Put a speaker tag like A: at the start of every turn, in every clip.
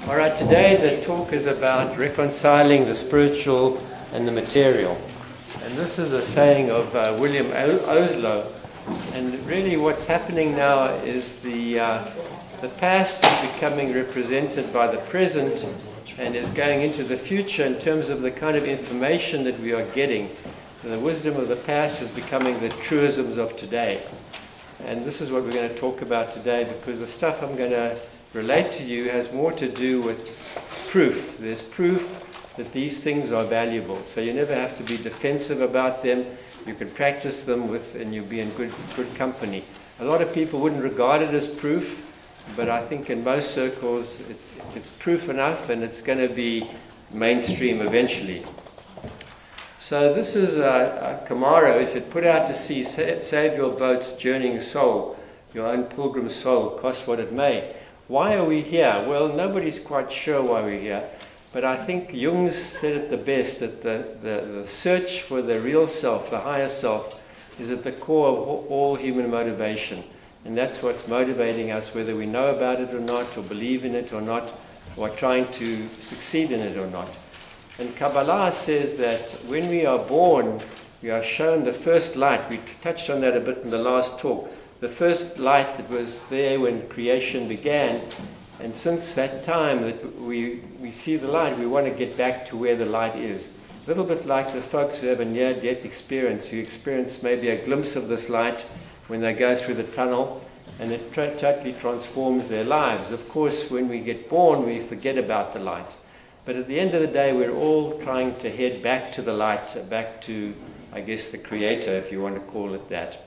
A: All right, today the talk is about reconciling the spiritual and the material. And this is a saying of William Oslo. And really what's happening now is the past is becoming represented by the present and is going into the future in terms of the kind of information that we are getting. And the wisdom of the past is becoming the truisms of today. And this is what we're going to talk about today, because the stuff I'm going to relate to you has more to do with proof. There's proof that these things are valuable. So you never have to be defensive about them. You can practice them and you'll be in good company. A lot of people wouldn't regard it as proof, but I think in most circles it's proof enough, and it's going to be mainstream eventually. So this is Camaro. He said, "Put out to sea, save your boat's journeying soul, your own pilgrim soul, cost what it may." Why are we here? Well, nobody's quite sure why we're here. But I think Jung said it the best, that the search for the real self, the higher self, is at the core of all human motivation. And that's what's motivating us, whether we know about it or not, or believe in it or not, or trying to succeed in it or not. And Kabbalah says that when we are born, we are shown the first light. We touched on that a bit in the last talk. The first light that was there when creation began. And since that time that we see the light, we want to get back to where the light is. A little bit like the folks who have a near-death experience, who experience maybe a glimpse of this light when they go through the tunnel, and it totally transforms their lives. Of course, when we get born, we forget about the light. But at the end of the day, we're all trying to head back to the light, back to, I guess, the Creator, if you want to call it that.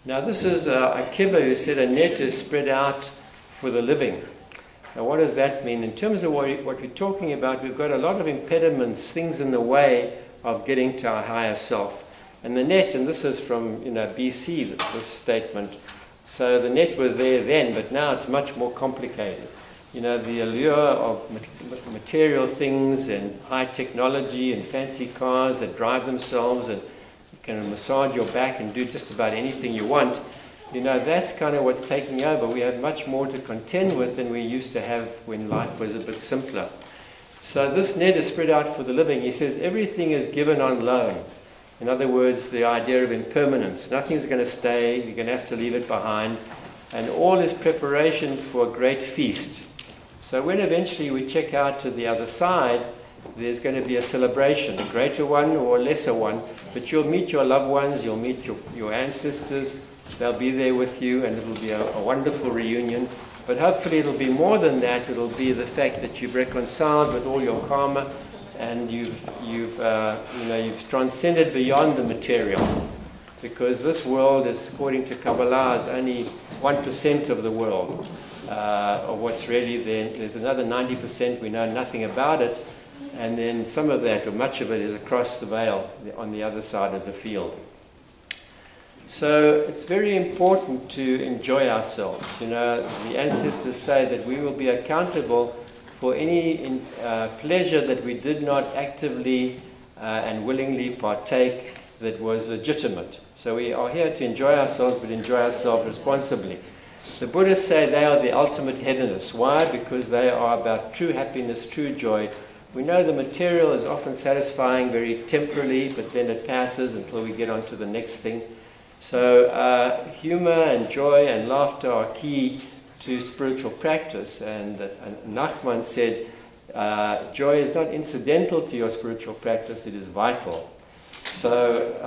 A: Now, this is Akiva, who said a net is spread out for the living. Now, what does that mean? In terms of what we're talking about, we've got a lot of impediments, things in the way of getting to our higher self. And the net, and this is from BC, this statement. So the net was there then, but now it's much more complicated. The allure of material things and high technology and fancy cars that drive themselves and can massage your back and do just about anything you want, that's kind of what's taking over. We have much more to contend with than we used to have when life was a bit simpler. So this net is spread out for the living. He says everything is given on loan. In other words, the idea of impermanence. Nothing's going to stay. You're going to have to leave it behind. And all is preparation for a great feast. So when eventually we check out to the other side, there's going to be a celebration, a greater one or a lesser one, but you'll meet your loved ones, you'll meet your ancestors, they'll be there with you, and it'll be a wonderful reunion. But hopefully it'll be more than that. It'll be the fact that you've reconciled with all your karma, and you've transcended beyond the material, because this world is, according to Kabbalah, is only 1% of the world, of what's really there. There's another 90% we know nothing about it. And then some of that, or much of it, is across the veil on the other side of the field. So it's very important to enjoy ourselves. The ancestors say that we will be accountable for any pleasure that we did not actively and willingly partake that was legitimate. So we are here to enjoy ourselves, but enjoy ourselves responsibly. The Buddhists say they are the ultimate hedonists. Why? Because they are about true happiness, true joy. We know the material is often satisfying very temporarily, but then it passes until we get on to the next thing. So humor and joy and laughter are key to spiritual practice. And Nachman said, joy is not incidental to your spiritual practice, it is vital. So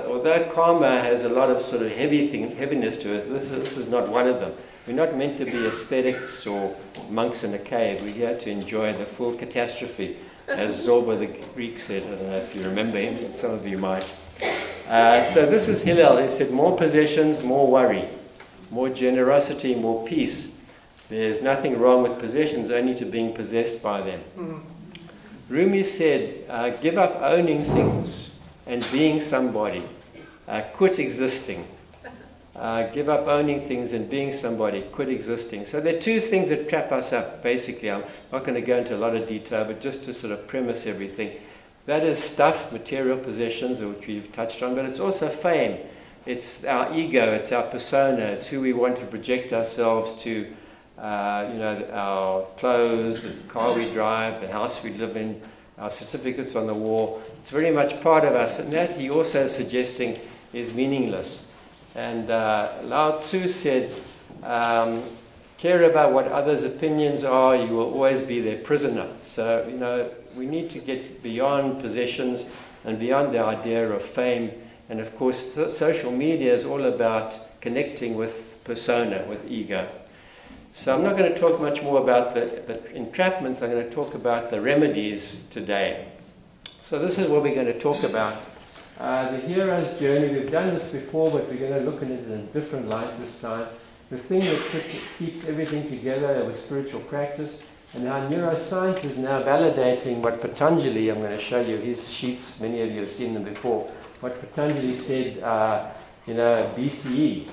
A: although karma has a lot of sort of heaviness to it, this is not one of them. We're not meant to be ascetics or monks in a cave. We're here to enjoy the full catastrophe, as Zorba the Greek said. I don't know if you remember him. Some of you might. So this is Hillel. He said, more possessions, more worry. More generosity, more peace. There's nothing wrong with possessions, only to being possessed by them. Rumi said, give up owning things and being somebody. Quit existing. Give up owning things and being somebody, quit existing. So there are two things that trap us up, basically. I'm not going to go into a lot of detail, but just to sort of premise everything. That is stuff, material possessions, which we've touched on, but it's also fame. It's our ego, it's our persona, it's who we want to project ourselves to our clothes, the car we drive, the house we live in, our certificates on the wall. It's very much part of us, and that he also is suggesting is meaningless. And Lao Tzu said, care about what others' opinions are, you will always be their prisoner. So, we need to get beyond possessions and beyond the idea of fame. And of course, social media is all about connecting with persona, with ego. So I'm not going to talk much more about the entrapments. I'm going to talk about the remedies today. So this is what we're going to talk about. The hero's journey. We've done this before, but we're going to look at it in a different light this time. The thing that keeps everything together with spiritual practice. And our neuroscience is now validating what Patanjali, I'm going to show you his sheets, many of you have seen them before, what Patanjali said, BCE.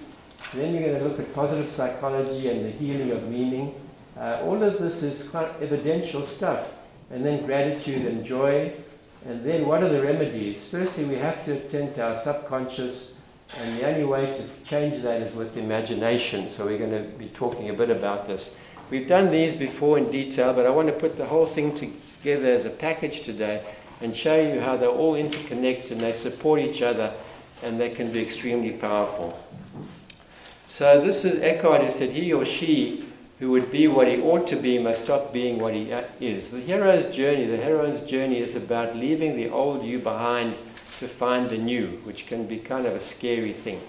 A: Then you're going to look at positive psychology and the healing of meaning. All of this is quite evidential stuff. And then gratitude and joy. And then what are the remedies? Firstly, we have to attend to our subconscious, and the only way to change that is with imagination. So we're going to be talking a bit about this. We've done these before in detail, but I want to put the whole thing together as a package today and show you how they all interconnect and they support each other, and they can be extremely powerful. So this is Eckhart, who said he or she who would be what he ought to be must stop being what he is. The hero's journey, the heroine's journey is about leaving the old you behind to find the new, which can be kind of a scary thing.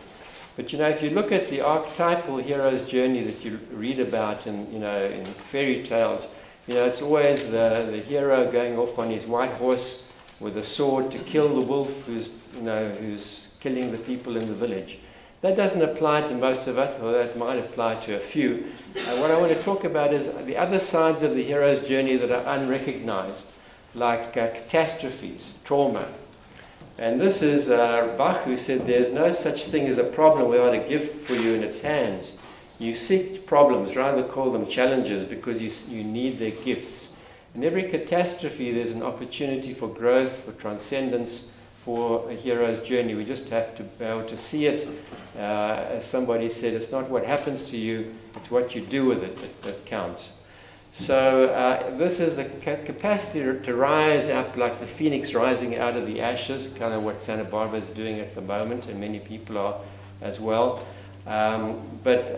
A: But if you look at the archetypal hero's journey that you read about in fairy tales, it's always the hero going off on his white horse with a sword to kill the wolf who's killing the people in the village. That doesn't apply to most of us, or that might apply to a few. What I want to talk about is the other sides of the hero's journey that are unrecognized, like catastrophes, trauma. And this is Bach, who said there's no such thing as a problem without a gift for you in its hands. You seek problems, rather call them challenges, because you need their gifts. In every catastrophe, there's an opportunity for growth, for transcendence, for a hero's journey. We just have to be able to see it. As somebody said, it's not what happens to you, it's what you do with it that counts. So this is the capacity to rise up like the phoenix rising out of the ashes, kind of what Santa Barbara is doing at the moment, and many people are as well. But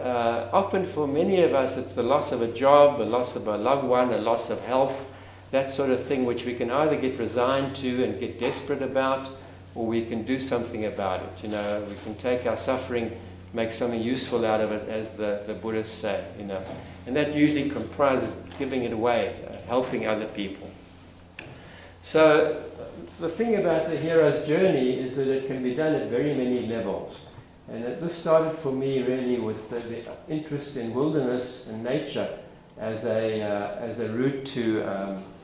A: often for many of us, it's the loss of a job, a loss of a loved one, a loss of health, that sort of thing, which we can either get resigned to and get desperate about, or we can do something about it. We can take our suffering, make something useful out of it, as the Buddhists say. And that usually comprises giving it away, helping other people. So the thing about the hero's journey is that it can be done at very many levels. And this started for me really with the interest in wilderness and nature as a route to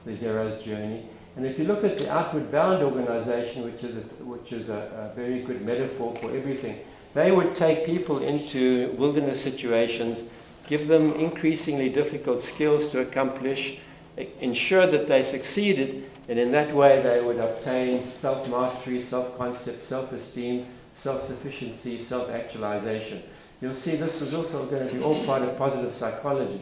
A: the hero's journey. And if you look at the Outward Bound organization, which is a very good metaphor for everything, they would take people into wilderness situations, give them increasingly difficult skills to accomplish, ensure that they succeeded, and in that way they would obtain self-mastery, self-concept, self-esteem, self-sufficiency, self-actualization. You'll see this is also going to be all part of positive psychology.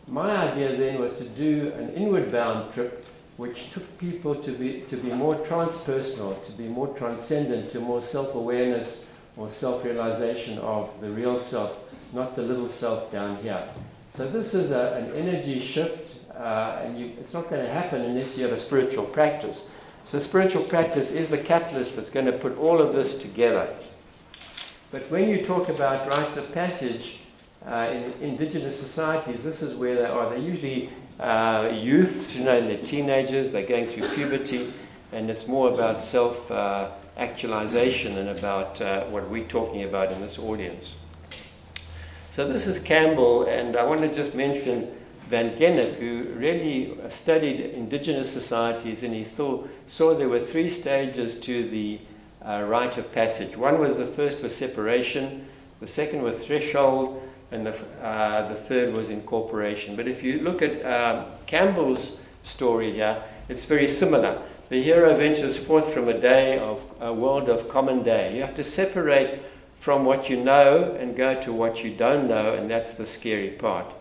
A: My idea then was to do an inward-bound trip, which took people to be more transpersonal, to be more transcendent, to more self-awareness or self-realization of the real self, not the little self down here. So this is an energy shift, and it's not going to happen unless you have a spiritual practice. So spiritual practice is the catalyst that's going to put all of this together. But when you talk about rites of passage, in indigenous societies, this is where they are. They're usually youths, they're teenagers, they're going through puberty, and it's more about self-actualization and about what we're talking about in this audience. So this is Campbell, and I want to just mention Van Gennep, who really studied indigenous societies, and he saw there were 3 stages to the rite of passage. One was, the first was separation, the second was threshold, and the third was incorporation. But if you look at Campbell's story here, it's very similar. The hero ventures forth from a world of common day. You have to separate from what you know and go to what you don't know, and that's the scary part.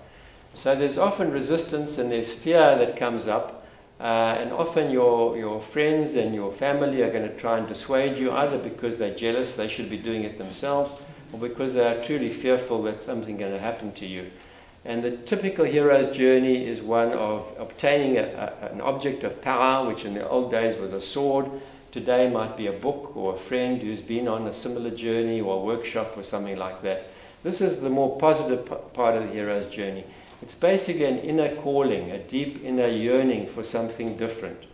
A: So there's often resistance and there's fear that comes up. And often your friends and your family are going to try and dissuade you, either because they're jealous, they should be doing it themselves, or because they are truly fearful that something's going to happen to you. And the typical hero's journey is one of obtaining an object of power, which in the old days was a sword. Today might be a book or a friend who's been on a similar journey or a workshop or something like that. This is the more positive part of the hero's journey. It's basically an inner calling, a deep inner yearning for something different.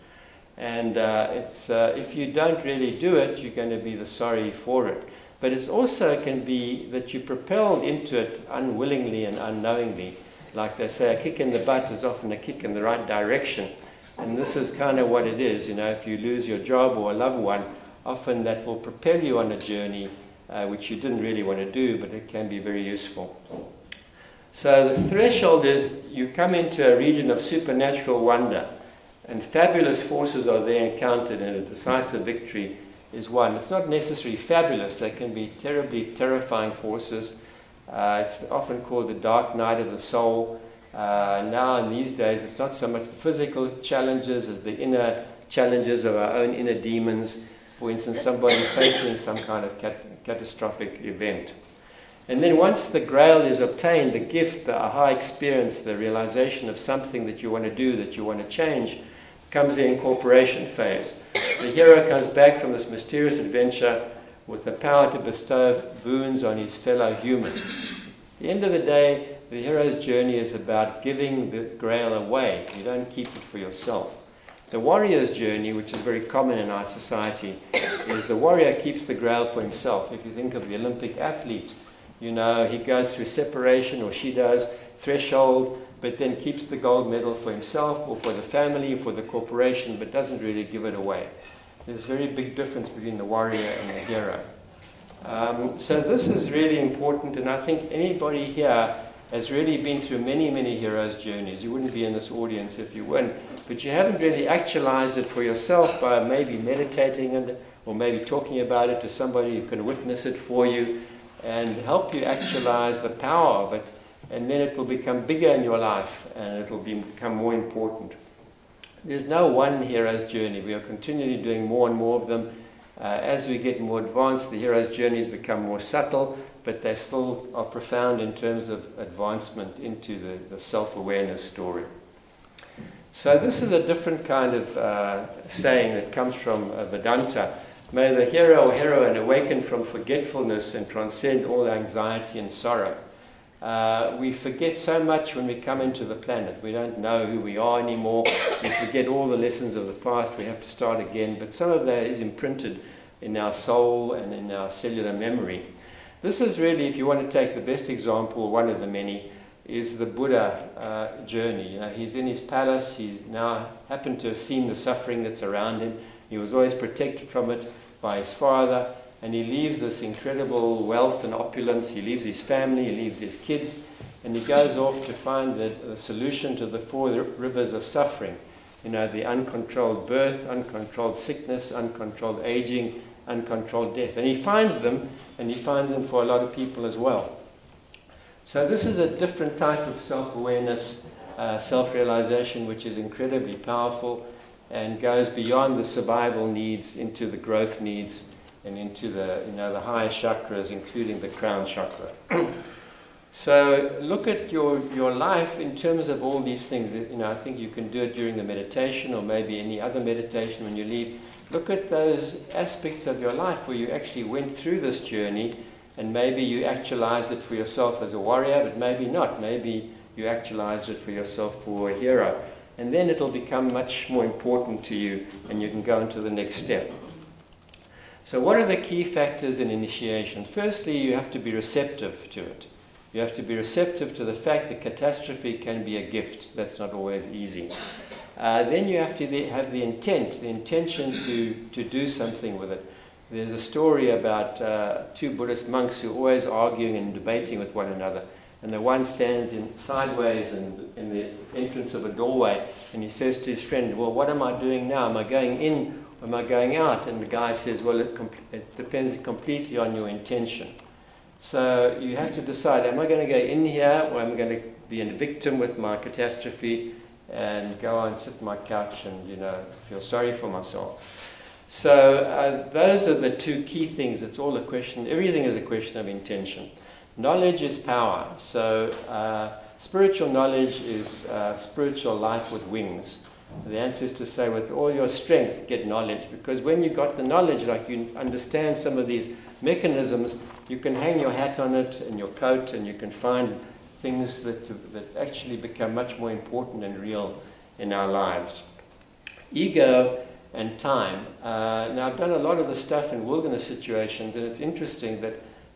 A: And if you don't really do it, you're going to be the sorry for it. But it also can be that you're propelled into it unwillingly and unknowingly. Like they say, a kick in the butt is often a kick in the right direction. And this is kind of what it is. You know, if you lose your job or a loved one, often that will propel you on a journey which you didn't really want to do, but it can be very useful. So the threshold is you come into a region of supernatural wonder, and fabulous forces are there encountered, and a decisive victory is won. It's not necessarily fabulous. They can be terribly terrifying forces. It's often called the dark night of the soul. Now in these days, it's not so much the physical challenges as the inner challenges of our own inner demons. For instance, somebody facing some kind of catastrophic event. And then once the grail is obtained, the gift, the aha experience, the realization of something that you want to do, that you want to change, comes the incorporation phase. The hero comes back from this mysterious adventure with the power to bestow boons on his fellow human. At the end of the day, the hero's journey is about giving the grail away. You don't keep it for yourself. The warrior's journey, which is very common in our society, is the warrior keeps the grail for himself. If you think of the Olympic athlete, you know, he goes through separation, or she does, threshold, but then keeps the gold medal for himself or for the family, for the corporation, but doesn't really give it away. There's a very big difference between the warrior and the hero. So this is really important, and I think anybody here has really been through many, many heroes' journeys. You wouldn't be in this audience if you weren't, but you haven't really actualized it for yourself by maybe meditating on it, or maybe talking about it to somebody who can witness it for you and help you actualize the power of it, and then it will become bigger in your life and it will become more important. There's no one hero's journey. We are continually doing more and more of them. As we get more advanced, the hero's journeys become more subtle, but they still are profound in terms of advancement into the self-awareness story. So this is a different kind of saying that comes from Vedanta. May the hero or heroine awaken from forgetfulness and transcend all anxiety and sorrow. We forget so much when we come into the planet. We don't know who we are anymore. We forget all the lessons of the past. We have to start again. But some of that is imprinted in our soul and in our cellular memory. This is really, if you want to take the best example, one of the many, is the Buddha journey. You know, he's in his palace. He's now happened to have seen the suffering that's around him. He was always protected from it by his father. And he leaves this incredible wealth and opulence. He leaves his family, he leaves his kids, and he goes off to find the solution to the four rivers of suffering. You know, the uncontrolled birth, uncontrolled sickness, uncontrolled aging, uncontrolled death. And he finds them, and he finds them for a lot of people as well. So this is a different type of self-awareness, self-realization, which is incredibly powerful and goes beyond the survival needs into the growth needs and into the higher chakras, including the crown chakra. So look at your life in terms of all these things. You know, I think you can do it during the meditation or maybe any other meditation when you leave. Look at those aspects of your life where you actually went through this journey, and maybe you actualized it for yourself as a warrior, but maybe not. Maybe you actualized it for yourself for a hero. And then it'll become much more important to you, and you can go into the next step. So what are the key factors in initiation? Firstly, you have to be receptive to it. You have to be receptive to the fact that catastrophe can be a gift. That's not always easy. Then you have to have the intention to do something with it. There's a story about two Buddhist monks who are always arguing and debating with one another. And the one stands sideways in the entrance of a doorway, and he says to his friend, well, what am I doing now? Am I going in? Am I going out? And the guy says, well, it depends completely on your intention. So you have to decide, am I going to go in here, or am I going to be a victim with my catastrophe and go on, sit on my couch and, feel sorry for myself. So those are the two key things. It's all a question, everything is a question of intention. Knowledge is power. So spiritual knowledge is spiritual life with wings. The ancestors say, with all your strength, get knowledge. Because when you got the knowledge, like you understand some of these mechanisms, you can hang your hat on it and your coat, and you can find things that actually become much more important and real in our lives. Ego and time. Now, I've done a lot of the stuff in wilderness situations, and it's interesting that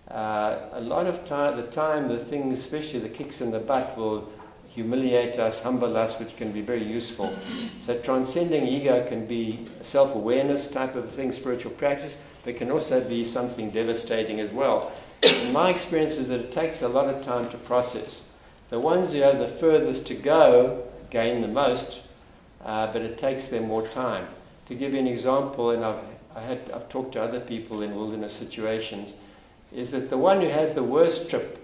A: a lot of the things, especially the kicks in the butt, will humiliate us, humble us, which can be very useful. So transcending ego can be a self-awareness type of thing, spiritual practice, but can also be something devastating as well. And my experience is that it takes a lot of time to process. The ones who have the furthest to go gain the most, but it takes them more time. To give you an example, and I've talked to other people in wilderness situations, is that the one who has the worst trip,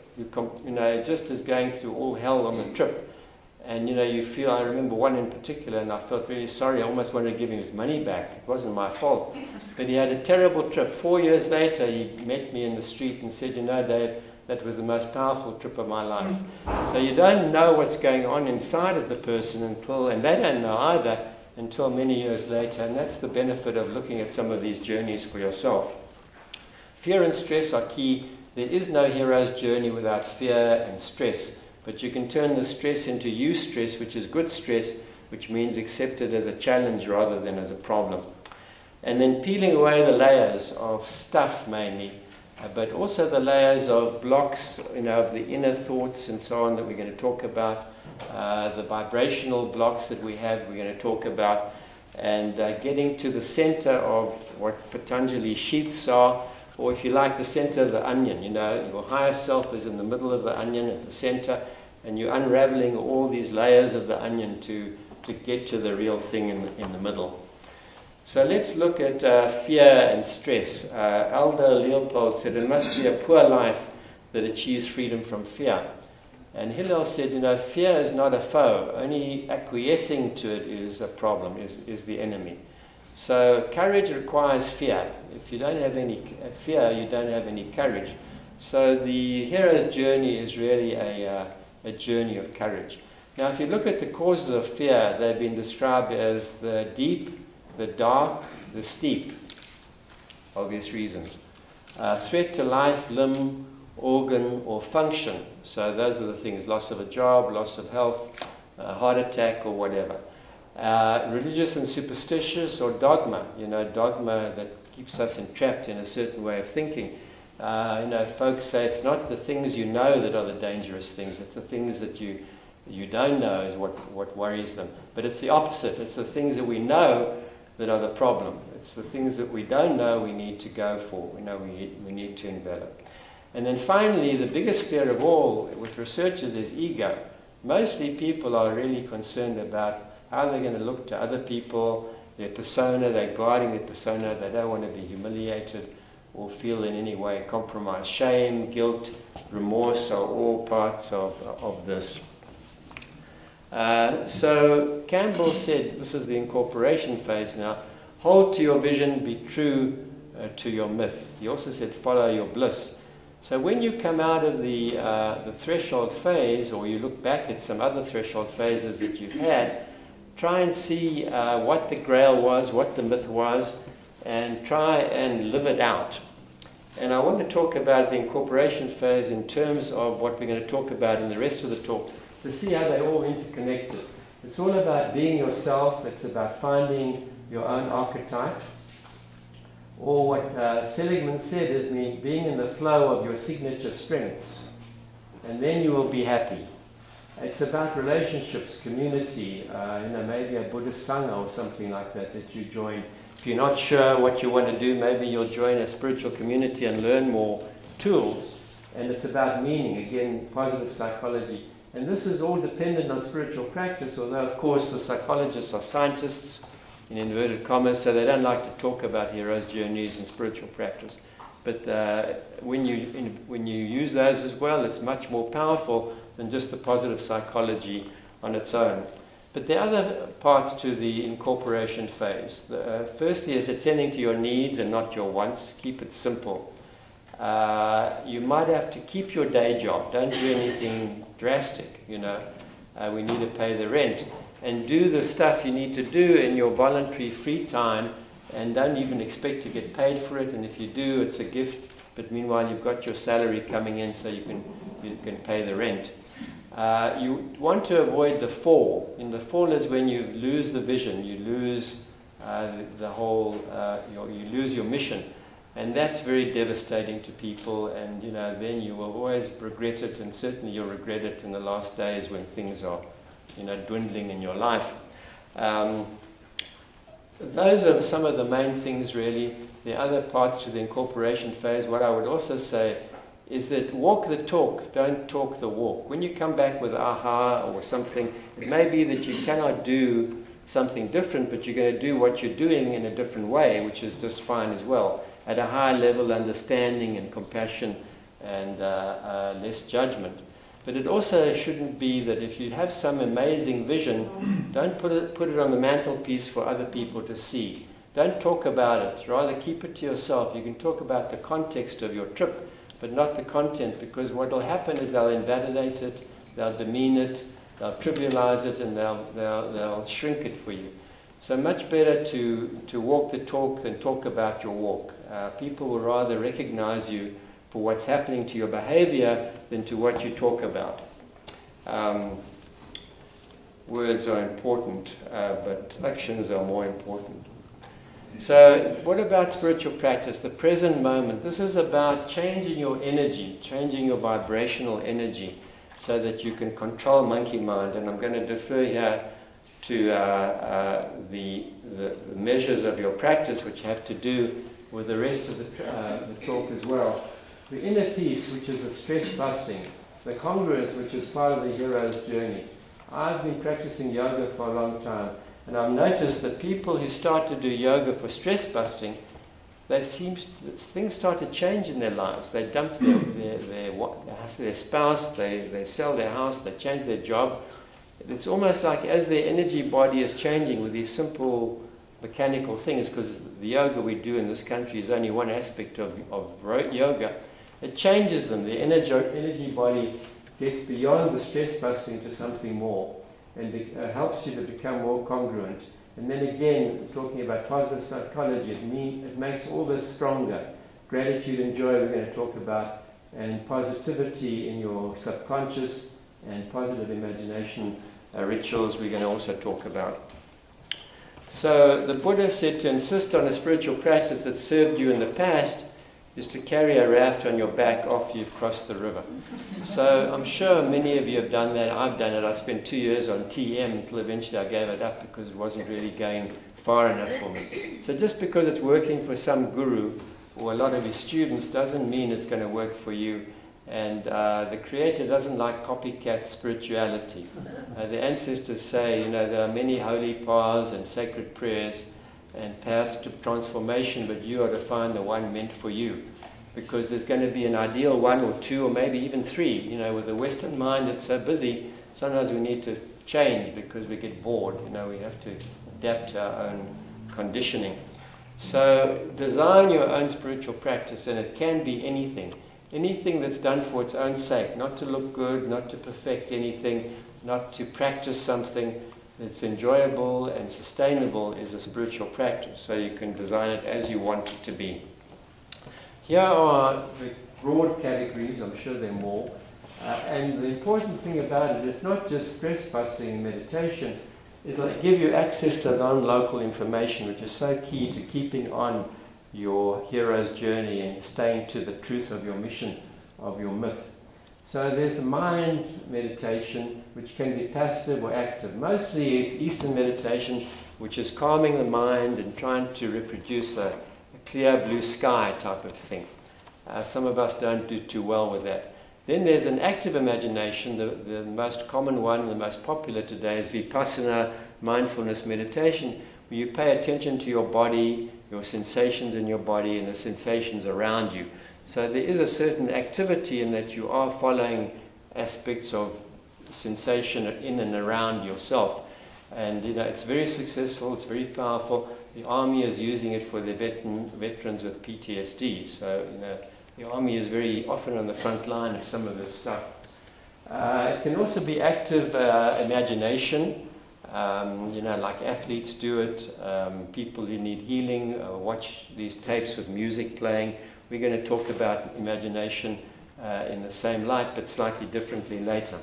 A: just is going through all hell on the trip, and you feel, I remember one in particular, and I felt very sorry, I almost wanted to give him his money back. It wasn't my fault, but he had a terrible trip. 4 years later, he met me in the street and said, Dave, that was the most powerful trip of my life. So you don't know what's going on inside of the person and they don't know either, until many years later, and that's the benefit of looking at some of these journeys for yourself. Fear and stress are key. There is no hero's journey without fear and stress, but you can turn the stress into eustress, which is good stress, which means accept it as a challenge rather than as a problem. And then peeling away the layers of stuff mainly, but also the layers of blocks, of the inner thoughts and so on that we're going to talk about, the vibrational blocks that we have, we're going to talk about, and getting to the center of what Patanjali sheaths are, or if you like, the center of the onion. Your higher self is in the middle of the onion at the center, and you're unraveling all these layers of the onion to get to the real thing in the middle. So let's look at fear and stress. Aldo Leopold said, it must be a poor life that achieves freedom from fear. And Hillel said, fear is not a foe. Only acquiescing to it is a problem, is the enemy. So courage requires fear. If you don't have any fear, you don't have any courage. So the hero's journey is really a journey of courage. Now, if you look at the causes of fear, they've been described as the deep, the dark, the steep. Obvious reasons. Threat to life, limb, organ, or function. So those are the things: loss of a job, loss of health, heart attack, or whatever. Religious and superstitious, or dogma, dogma that keeps us entrapped in a certain way of thinking. Folks say it's not the things you know that are the dangerous things, it's the things that you don't know is what worries them. But it's the opposite. It's the things that we know that are the problem. It's the things that we don't know we need to go for. We know we need to envelop. And then finally, the biggest fear of all with researchers is ego. Mostly people are really concerned about how they're going to look to other people, their persona, they're guarding their persona, they don't want to be humiliated or feel in any way compromised. Shame, guilt, remorse are all parts of this. So Campbell said, this is the incorporation phase now, hold to your vision, be true to your myth. He also said, follow your bliss. So when you come out of the threshold phase, or you look back at some other threshold phases that you've had, try and see what the grail was, what the myth was, and try and live it out. And I want to talk about the incorporation phase in terms of what we're going to talk about in the rest of the talk, to see how they're all interconnected. It's all about being yourself. It's about finding your own archetype. Or what Seligman said is being in the flow of your signature strengths. And then you will be happy. It's about relationships, community, maybe a Buddhist Sangha or something like that you join. If you're not sure what you want to do, maybe you'll join a spiritual community and learn more tools. And it's about meaning, again, positive psychology. And this is all dependent on spiritual practice, although, of course, the psychologists are scientists, in inverted commas, so they don't like to talk about heroes' journeys and spiritual practice. But when you use those as well, it's much more powerful than just the positive psychology on its own. But there are other parts to the incorporation phase. Firstly is attending to your needs and not your wants. Keep it simple. You might have to keep your day job. Don't do anything drastic, you know. We need to pay the rent. And do the stuff you need to do in your voluntary free time, and don't even expect to get paid for it. And if you do, it's a gift. But meanwhile, you've got your salary coming in, so you can pay the rent. You want to avoid the fall. And the fall is when you lose the vision, you lose you lose your mission. And that's very devastating to people, and then you will always regret it, and certainly you'll regret it in the last days when things are dwindling in your life. Those are some of the main things, really. The other parts to the incorporation phase, what I would also say is that walk the talk, don't talk the walk. When you come back with aha or something, it may be that you cannot do something different, but you're going to do what you're doing in a different way, which is just fine as well. At a higher level, understanding and compassion and less judgment. But it also shouldn't be that if you have some amazing vision, don't put it on the mantelpiece for other people to see. Don't talk about it. Rather, keep it to yourself. You can talk about the context of your trip, but not the content, because what will happen is they'll invalidate it, they'll demean it, they'll trivialize it, and they'll shrink it for you. So much better to walk the talk than talk about your walk. People will rather recognize you for what's happening to your behavior than to what you talk about. Words are important, but actions are more important. So what about spiritual practice? The present moment. This is about changing your energy, changing your vibrational energy so that you can control monkey mind. And I'm going to defer here to the measures of your practice, which have to do with the rest of the talk as well. The inner peace, which is the stress busting. The congruence, which is part of the hero's journey. I've been practicing yoga for a long time, and I've noticed that people who start to do yoga for stress busting, things start to change in their lives. They dump their spouse, they sell their house, they change their job. It's almost like as their energy body is changing with these simple mechanical things, because the yoga we do in this country is only one aspect of yoga. It changes them. The energy body gets beyond the stress busting to something more, and helps you to become more congruent. And then again, talking about positive psychology, it makes all this stronger. Gratitude and joy we're going to talk about, and positivity in your subconscious, and positive imagination rituals we're going to also talk about. So the Buddha said to insist on a spiritual practice that served you in the past is to carry a raft on your back after you've crossed the river. So I'm sure many of you have done that. I've done it. I spent 2 years on TM until eventually I gave it up because it wasn't really going far enough for me. So just because it's working for some guru or a lot of his students doesn't mean it's going to work for you. And the Creator doesn't like copycat spirituality. The ancestors say, there are many holy paths and sacred prayers and paths to transformation, but you are to find the one meant for you. Because there's going to be an ideal one or two or maybe even three. With the Western mind that's so busy, sometimes we need to change because we get bored. We have to adapt to our own conditioning. So design your own spiritual practice, and it can be anything. Anything that's done for its own sake, not to look good, not to perfect anything, not to practice something that's enjoyable and sustainable is a spiritual practice. So you can design it as you want it to be. Here are the broad categories. I'm sure there are more. And the important thing about it, it's not just stress busting and meditation. It'll give you access to non-local information, which is so key to keeping on your hero's journey and staying to the truth of your mission, of your myth. So there's the mind meditation, which can be passive or active. Mostly it's Eastern meditation, which is calming the mind and trying to reproduce a clear blue sky type of thing. Some of us don't do too well with that. Then there's an active imagination. The most common one, the most popular today, is Vipassana mindfulness meditation, where you pay attention to your body, your sensations in your body, and the sensations around you. So there is a certain activity in that you are following aspects of sensation in and around yourself. And it's very successful, it's very powerful. The army is using it for the veterans with PTSD. So the army is very often on the front line of some of this stuff. It can also be active imagination. Like athletes do it, people who need healing watch these tapes with music playing. We're going to talk about imagination in the same light, but slightly differently later.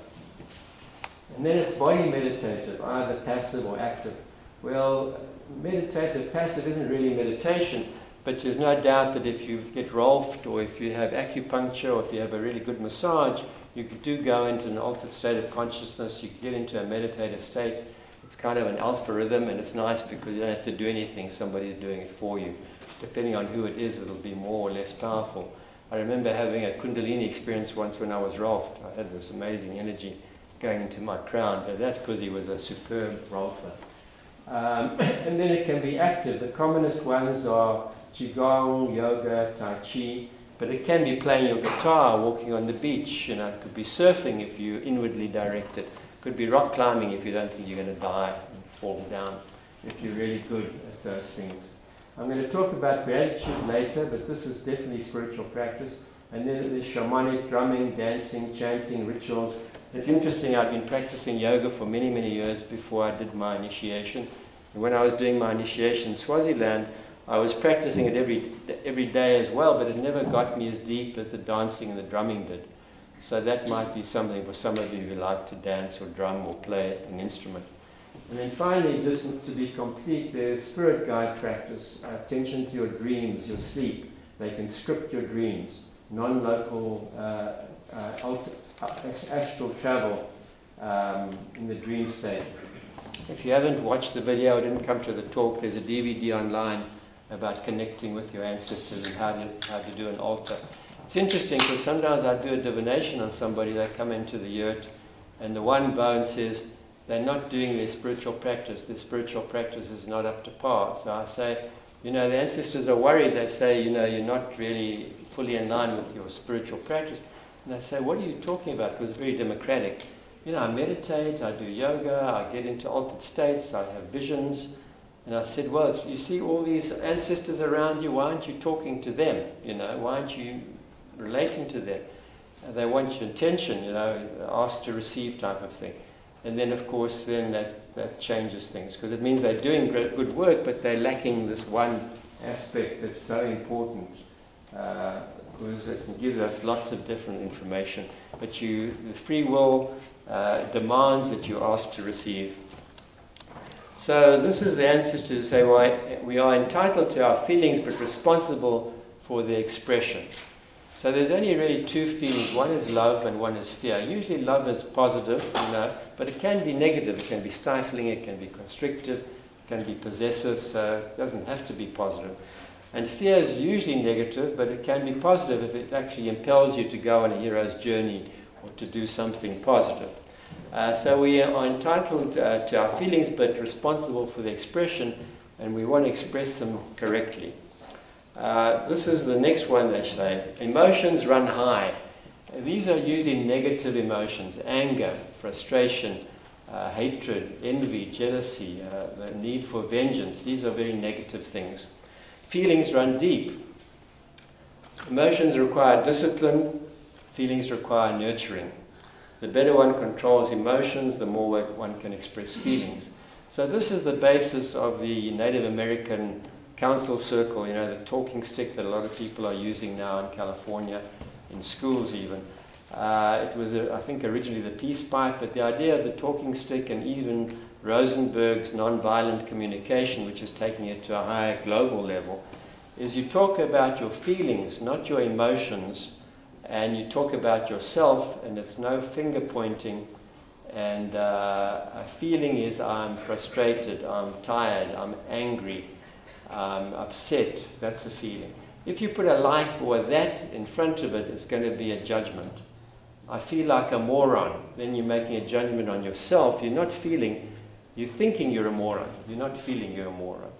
A: And then it's body meditative, either passive or active. Well, meditative, passive isn't really meditation, but there's no doubt that if you get rolfed, or if you have acupuncture, or if you have a really good massage, you do go into an altered state of consciousness, you get into a meditative state. It's kind of an alpha rhythm, and it's nice because you don't have to do anything, somebody's doing it for you. Depending on who it is, it'll be more or less powerful. I remember having a Kundalini experience once when I was rolfed. I had this amazing energy going into my crown, but that's because he was a superb rolfer. And then it can be active. The commonest ones are Qigong, yoga, Tai Chi, but it can be playing your guitar, walking on the beach. It could be surfing if you inwardly direct it. It could be rock climbing if you don't think you're going to die and fall down, if you're really good at those things. I'm going to talk about gratitude later, but this is definitely spiritual practice. And then there's shamanic, drumming, dancing, chanting, rituals. It's interesting, I've been practicing yoga for many, many years before I did my initiation. And when I was doing my initiation in Swaziland, I was practicing it every day as well, but it never got me as deep as the dancing and the drumming did. So that might be something for some of you who like to dance or drum or play an instrument. And then finally, just to be complete, there's spirit guide practice, attention to your dreams, your sleep. They can script your dreams, non-local astral travel in the dream state. If you haven't watched the video or didn't come to the talk, there's a DVD online about connecting with your ancestors and how to do an altar. It's interesting because sometimes I do a divination on somebody, they come into the yurt, and the one bone says they're not doing their spiritual practice is not up to par. So I say, the ancestors are worried. They say, you're not really fully in line with your spiritual practice. And I say, what are you talking about? Because it's very democratic. I meditate, I do yoga, I get into altered states, I have visions. And I said, well, you see all these ancestors around you, why aren't you talking to them? Why aren't you relating to them? They want your attention, ask to receive type of thing. And then, of course, then that changes things, because it means they're doing good work, but they're lacking this one aspect that's so important, because it gives us lots of different information. But the free will demands that you ask to receive. So this is the ancestors who say, well, we are entitled to our feelings, but responsible for their expression. So there's only really two feelings. One is love and one is fear. Usually love is positive, but it can be negative. It can be stifling, it can be constrictive, it can be possessive, so it doesn't have to be positive. And fear is usually negative, but it can be positive if it actually impels you to go on a hero's journey or to do something positive. So we are entitled to our feelings, but responsible for the expression, and we want to express them correctly. This is the next one they say. Emotions run high. These are usually negative emotions: anger, frustration, hatred, envy, jealousy, the need for vengeance. These are very negative things. Feelings run deep. Emotions require discipline. Feelings require nurturing. The better one controls emotions, the more one can express feelings. So this is the basis of the Native American council circle, the talking stick that a lot of people are using now in California, in schools even. It was, I think, originally the peace pipe, but the idea of the talking stick and even Rosenberg's nonviolent communication, which is taking it to a higher global level, is you talk about your feelings, not your emotions, and you talk about yourself, and it's no finger pointing. And a feeling is I'm frustrated, I'm tired, I'm angry, I'm upset. That's a feeling. If you put a like or that in front of it, it's going to be a judgment. I feel like a moron. Then you're making a judgment on yourself. You're not feeling, you're thinking you're a moron. You're not feeling you're a moron.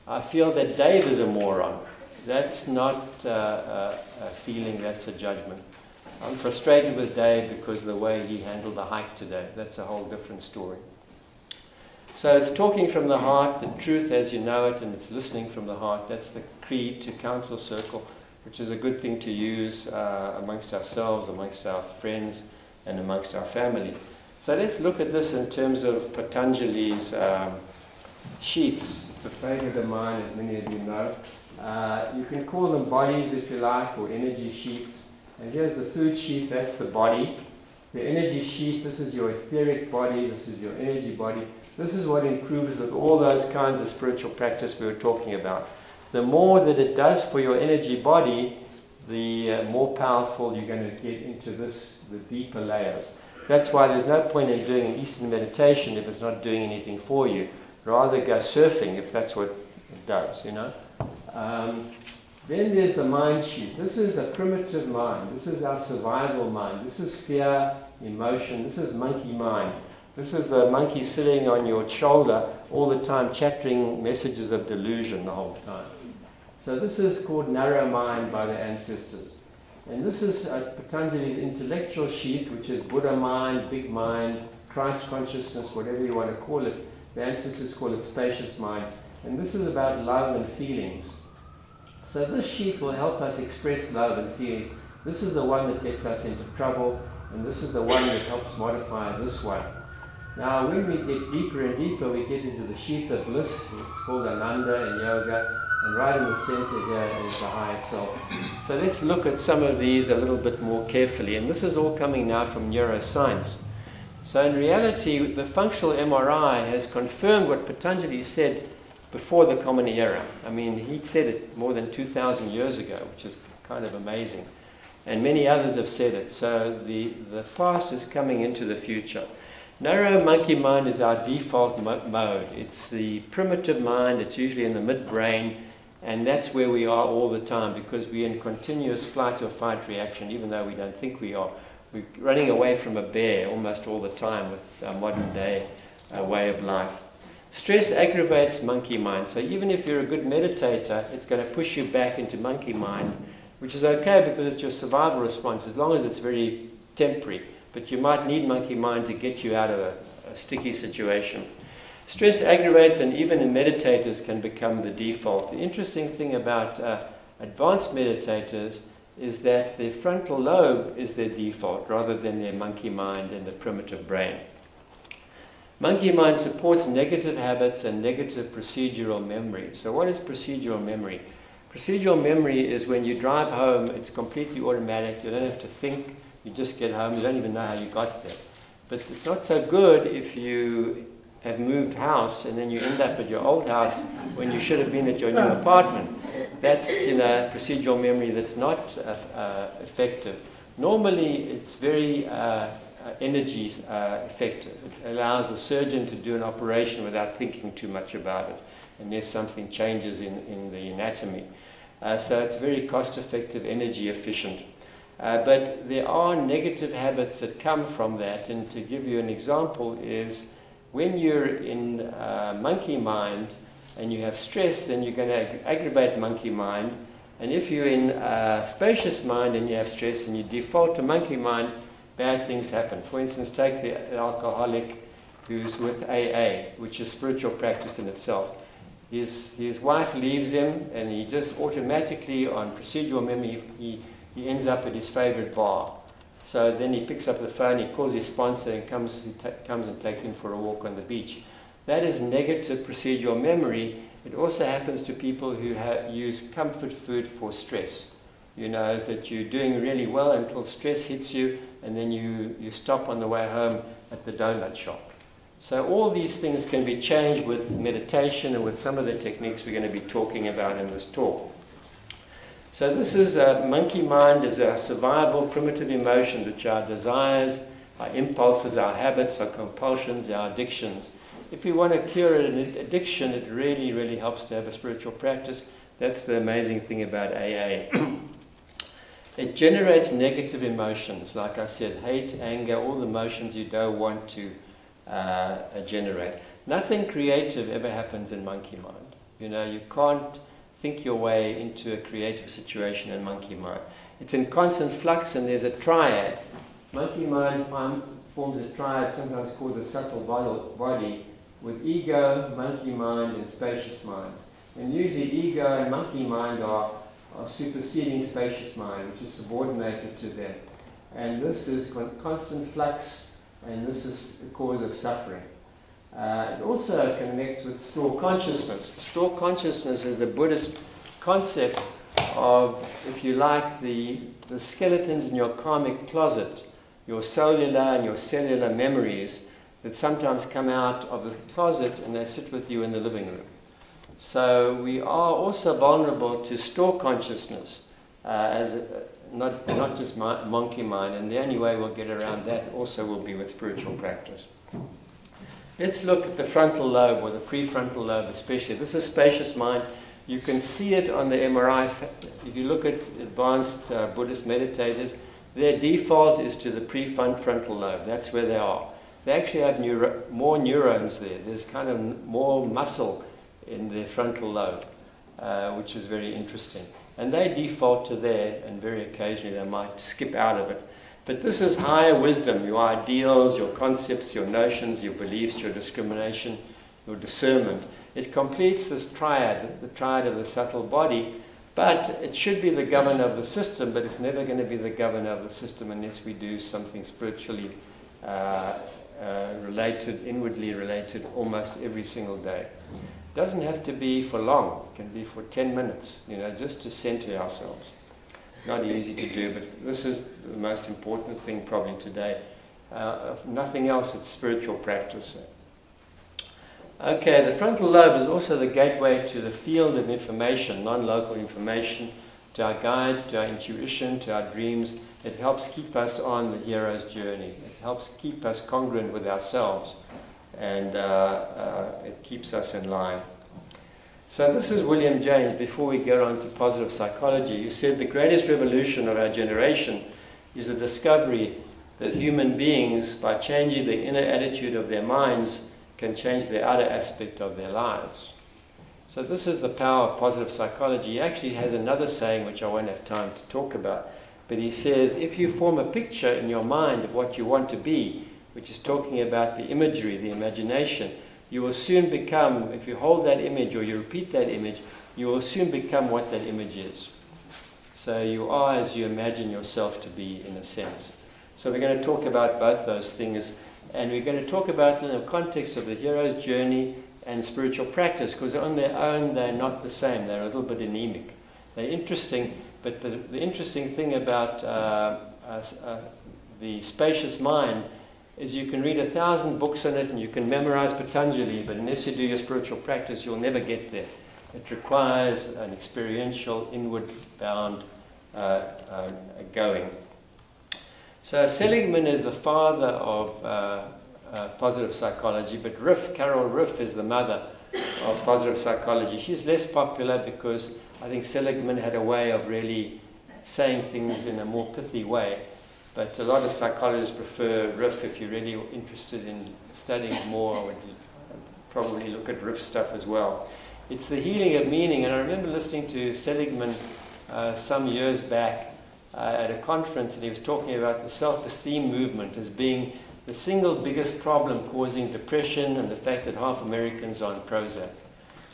A: I feel that Dave is a moron. That's not a feeling, that's a judgment. I'm frustrated with Dave because of the way he handled the hike today. That's a whole different story. So it's talking from the heart, the truth as you know it, and it's listening from the heart. That's the creed to Council Circle, which is a good thing to use amongst ourselves, amongst our friends, and amongst our family. So let's look at this in terms of Patanjali's sheets. It's a favorite of mine, as many of you know. You can call them bodies if you like, or energy sheets. And here's the food sheet, that's the body. The energy sheet, this is your etheric body, this is your energy body. This is what improves with all those kinds of spiritual practice we were talking about. The more that it does for your energy body, the more powerful you're going to get into this, the deeper layers. That's why there's no point in doing an Eastern meditation if it's not doing anything for you. Rather go surfing if that's what it does, you know. Then there's the mind sheet. This is a primitive mind. This is our survival mind. This is fear, emotion. This is monkey mind. This is the monkey sitting on your shoulder all the time, chattering messages of delusion the whole time. So this is called narrow mind by the ancestors. And this is Patanjali's intellectual sheet, which is Buddha mind, big mind, Christ consciousness, whatever you want to call it. The ancestors call it spacious mind. And this is about love and feelings. So this sheet will help us express love and feelings. This is the one that gets us into trouble, and this is the one that helps modify this one. Now, when we get deeper and deeper, we get into the sheath of bliss. It's called Ananda in yoga. And right in the center here is the higher self. So let's look at some of these a little bit more carefully. And this is all coming now from neuroscience. So in reality, the functional MRI has confirmed what Patanjali said before the Common Era. I mean, he said it more than 2,000 years ago, which is kind of amazing. And many others have said it. So the past is coming into the future. Narrow monkey mind is our default mode. It's the primitive mind. It's usually in the midbrain, and that's where we are all the time because we're in continuous flight or fight reaction, even though we don't think we are. We're running away from a bear almost all the time with our modern day way of life. Stress aggravates monkey mind. So even if you're a good meditator, it's going to push you back into monkey mind, which is okay because it's your survival response as long as it's very temporary. But you might need monkey mind to get you out of a sticky situation. Stress aggravates, and even in meditators can become the default. The interesting thing about advanced meditators is that their frontal lobe is their default rather than their monkey mind and the primitive brain. Monkey mind supports negative habits and negative procedural memory. So what is procedural memory? Procedural memory is when you drive home, it's completely automatic, you don't have to think. You just get home, you don't even know how you got there. But it's not so good if you have moved house and then you end up at your old house when you should have been at your new apartment. That's, you know, procedural memory that's not effective. Normally, it's very energy effective. It allows the surgeon to do an operation without thinking too much about it, unless something changes in the anatomy. So it's very cost-effective, energy efficient. But there are negative habits that come from that, and to give you an example is when you're in monkey mind and you have stress, then you're going to aggravate monkey mind, and if you're in spacious mind and you have stress and you default to monkey mind, bad things happen. For instance, take the alcoholic who's with AA, which is spiritual practice in itself. His wife leaves him, and he just automatically, on procedural memory, he ends up at his favorite bar. So then he picks up the phone, he calls his sponsor, and comes and takes him for a walk on the beach. That is negative procedural memory. It also happens to people who use comfort food for stress. You know, is that you're doing really well until stress hits you, and then you stop on the way home at the donut shop. So all these things can be changed with meditation and with some of the techniques we're going to be talking about in this talk. So this is monkey mind is our survival, primitive emotions, which are our desires, our impulses, our habits, our compulsions, our addictions. If we want to cure an addiction, it really, really helps to have a spiritual practice. That's the amazing thing about AA. It generates negative emotions, like I said, hate, anger, all the emotions you don't want to generate. Nothing creative ever happens in monkey mind. You know, you can't think your way into a creative situation in monkey mind. It's in constant flux, and there's a triad. Monkey mind forms a triad, sometimes called the subtle body, with ego, monkey mind, and spacious mind. And usually ego and monkey mind are superseding spacious mind, which is subordinated to them. And this is constant flux, and this is the cause of suffering. It also connects with store consciousness. Store consciousness is the Buddhist concept of, if you like, the skeletons in your karmic closet, your cellular and your cellular memories that sometimes come out of the closet and they sit with you in the living room. So we are also vulnerable to store consciousness, not just monkey mind, and the only way we'll get around that also will be with spiritual practice. Let's look at the frontal lobe, or the prefrontal lobe especially. This is spacious mind. You can see it on the MRI. If you look at advanced Buddhist meditators, their default is to the prefrontal lobe. That's where they are. They actually have more neurons there. There's kind of more muscle in their frontal lobe, which is very interesting. And they default to there, and very occasionally they might skip out of it. But this is higher wisdom, your ideals, your concepts, your notions, your beliefs, your discrimination, your discernment. It completes this triad, the triad of the subtle body, but it should be the governor of the system, but it's never going to be the governor of the system unless we do something spiritually related, inwardly related, almost every single day. It doesn't have to be for long. It can be for 10 minutes, just to center ourselves. Not easy to do, but this is the most important thing probably today. If nothing else, it's spiritual practice. Okay, the frontal lobe is also the gateway to the field of information, non-local information, to our guides, to our intuition, to our dreams. It helps keep us on the hero's journey. It helps keep us congruent with ourselves, and it keeps us in line. So this is William James, before we get on to positive psychology. He said the greatest revolution of our generation is the discovery that human beings, by changing the inner attitude of their minds, can change the outer aspect of their lives. So this is the power of positive psychology. He actually has another saying, which I won't have time to talk about, but he says, if you form a picture in your mind of what you want to be, which is talking about the imagery, the imagination, you will soon become, if you hold that image or you repeat that image, you will soon become what that image is. So you are as you imagine yourself to be, in a sense. So we're going to talk about both those things, and we're going to talk about them in the context of the hero's journey and spiritual practice, because on their own they're not the same. They're a little bit anemic. They're interesting, but the interesting thing about the spacious mind is you can read 1,000 books on it and you can memorize Patanjali, but unless you do your spiritual practice, you'll never get there. It requires an experiential, inward-bound going. So Seligman is the father of positive psychology, but Carol Riff is the mother of positive psychology. She's less popular because I think Seligman had a way of really saying things in a more pithy way. But a lot of psychologists prefer Riff. If you're really interested in studying more, I would probably look at Riff stuff as well. It's the healing of meaning, and I remember listening to Seligman some years back at a conference, and he was talking about the self-esteem movement as being the single biggest problem causing depression and the fact that half Americans are on Prozac.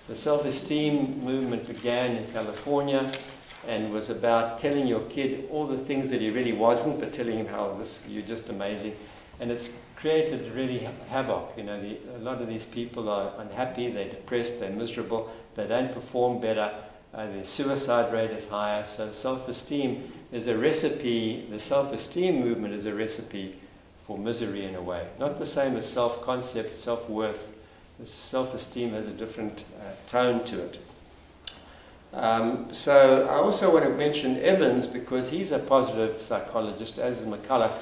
A: The self-esteem movement began in California and was about telling your kid all the things that he really wasn't, but telling him how you're just amazing. And it's created really havoc. A lot of these people are unhappy, they're depressed, they're miserable, they don't perform better, their suicide rate is higher. So self-esteem is a recipe, the self-esteem movement is a recipe for misery in a way. Not the same as self-concept, self-worth. Self-esteem has a different tone to it. So I also want to mention Evans, because he's a positive psychologist, as is McCulloch,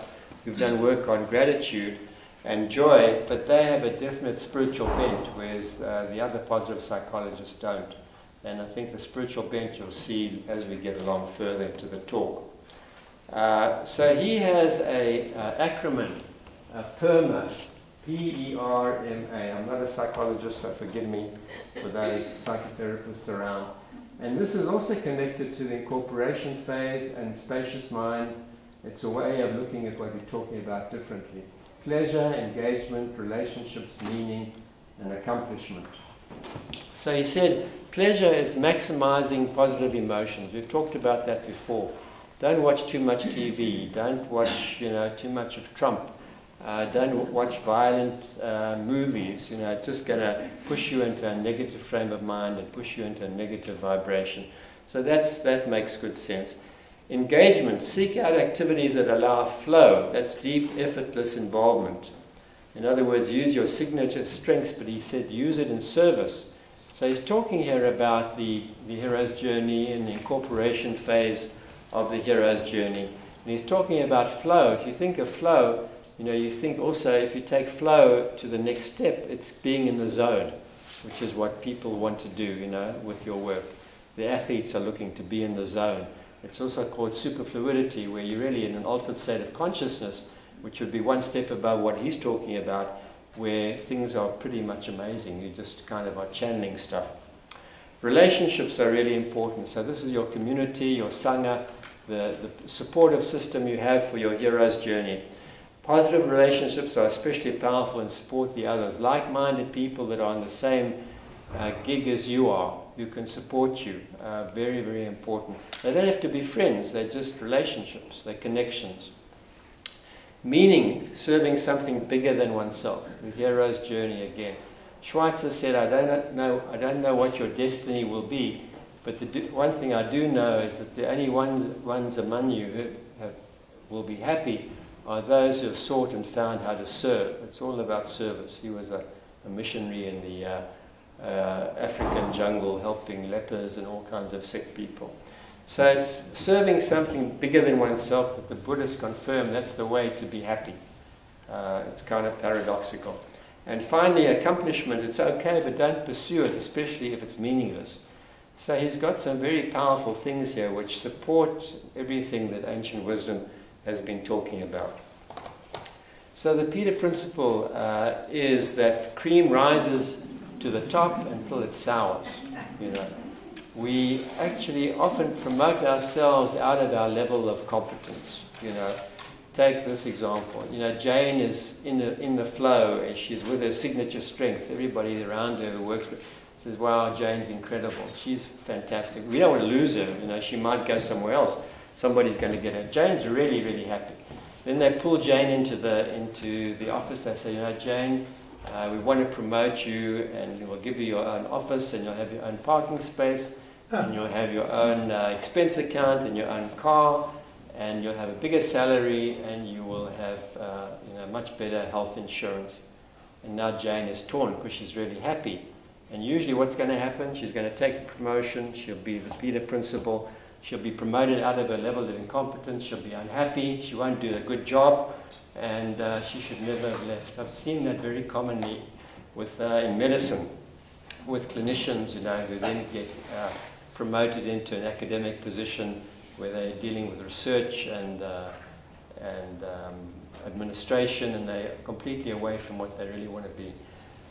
A: who've done work on gratitude and joy, but they have a definite spiritual bent, whereas the other positive psychologists don't. And I think the spiritual bent you'll see as we get along further into the talk. So he has an acronym, PERMA, P-E-R-M-A. I'm not a psychologist, so forgive me for those psychotherapists around. And this is also connected to the incorporation phase and spacious mind. It's a way of looking at what we're talking about differently. Pleasure, engagement, relationships, meaning, and accomplishment. So he said, pleasure is maximizing positive emotions. We've talked about that before. Don't watch too much TV. Don't watch, too much of Trump. Don't watch violent movies. It's just going to push you into a negative frame of mind and push you into a negative vibration. So that makes good sense. Engagement. Seek out activities that allow flow. That's deep, effortless involvement. In other words, use your signature strengths, but he said use it in service. So he's talking here about the hero's journey and the incorporation phase of the hero's journey. And he's talking about flow. If you think of flow, you think also if you take flow to the next step, it's being in the zone, which is what people want to do, with your work. The athletes are looking to be in the zone. It's also called superfluidity, where you're really in an altered state of consciousness, which would be one step above what he's talking about, where things are pretty much amazing. You just kind of are channeling stuff. Relationships are really important. So this is your community, your sangha, the supportive system you have for your hero's journey. Positive relationships are especially powerful and support the others. Like-minded people that are on the same gig as you are, who can support you. Very, very important. They don't have to be friends. They're just relationships. They're connections. Meaning, serving something bigger than oneself. The hero's journey again. Schweitzer said, I don't know what your destiny will be, but one thing I do know is that the only ones among you who will be happy are those who have sought and found how to serve. It's all about service. He was a missionary in the African jungle, helping lepers and all kinds of sick people. So it's serving something bigger than oneself that the Buddhists confirm that's the way to be happy. It's kind of paradoxical. And finally, accomplishment. It's okay, but don't pursue it, especially if it's meaningless. So he's got some very powerful things here which support everything that ancient wisdom has been talking about. So the Peter principle is that cream rises to the top until it sours. We actually often promote ourselves out of our level of competence. Take this example. Jane is in the flow, and she's with her signature strengths. Everybody around her who works with says, "Wow, Jane's incredible. She's fantastic." We don't want to lose her. She might go somewhere else. Somebody's going to get her. Jane's really, really happy. Then they pull Jane into the office. They say, Jane, we want to promote you, and we'll give you your own office, and you'll have your own parking space, and you'll have your own expense account and your own car, and you'll have a bigger salary, and you will have much better health insurance. And now Jane is torn because she's really happy. And usually what's going to happen, she's going to take the promotion, she'll be the Peter principle, she'll be promoted out of her level of incompetence, she'll be unhappy, she won't do a good job, and she should never have left. I've seen that very commonly in medicine, with clinicians, who then get promoted into an academic position where they're dealing with research and administration, and they're completely away from what they really want to be.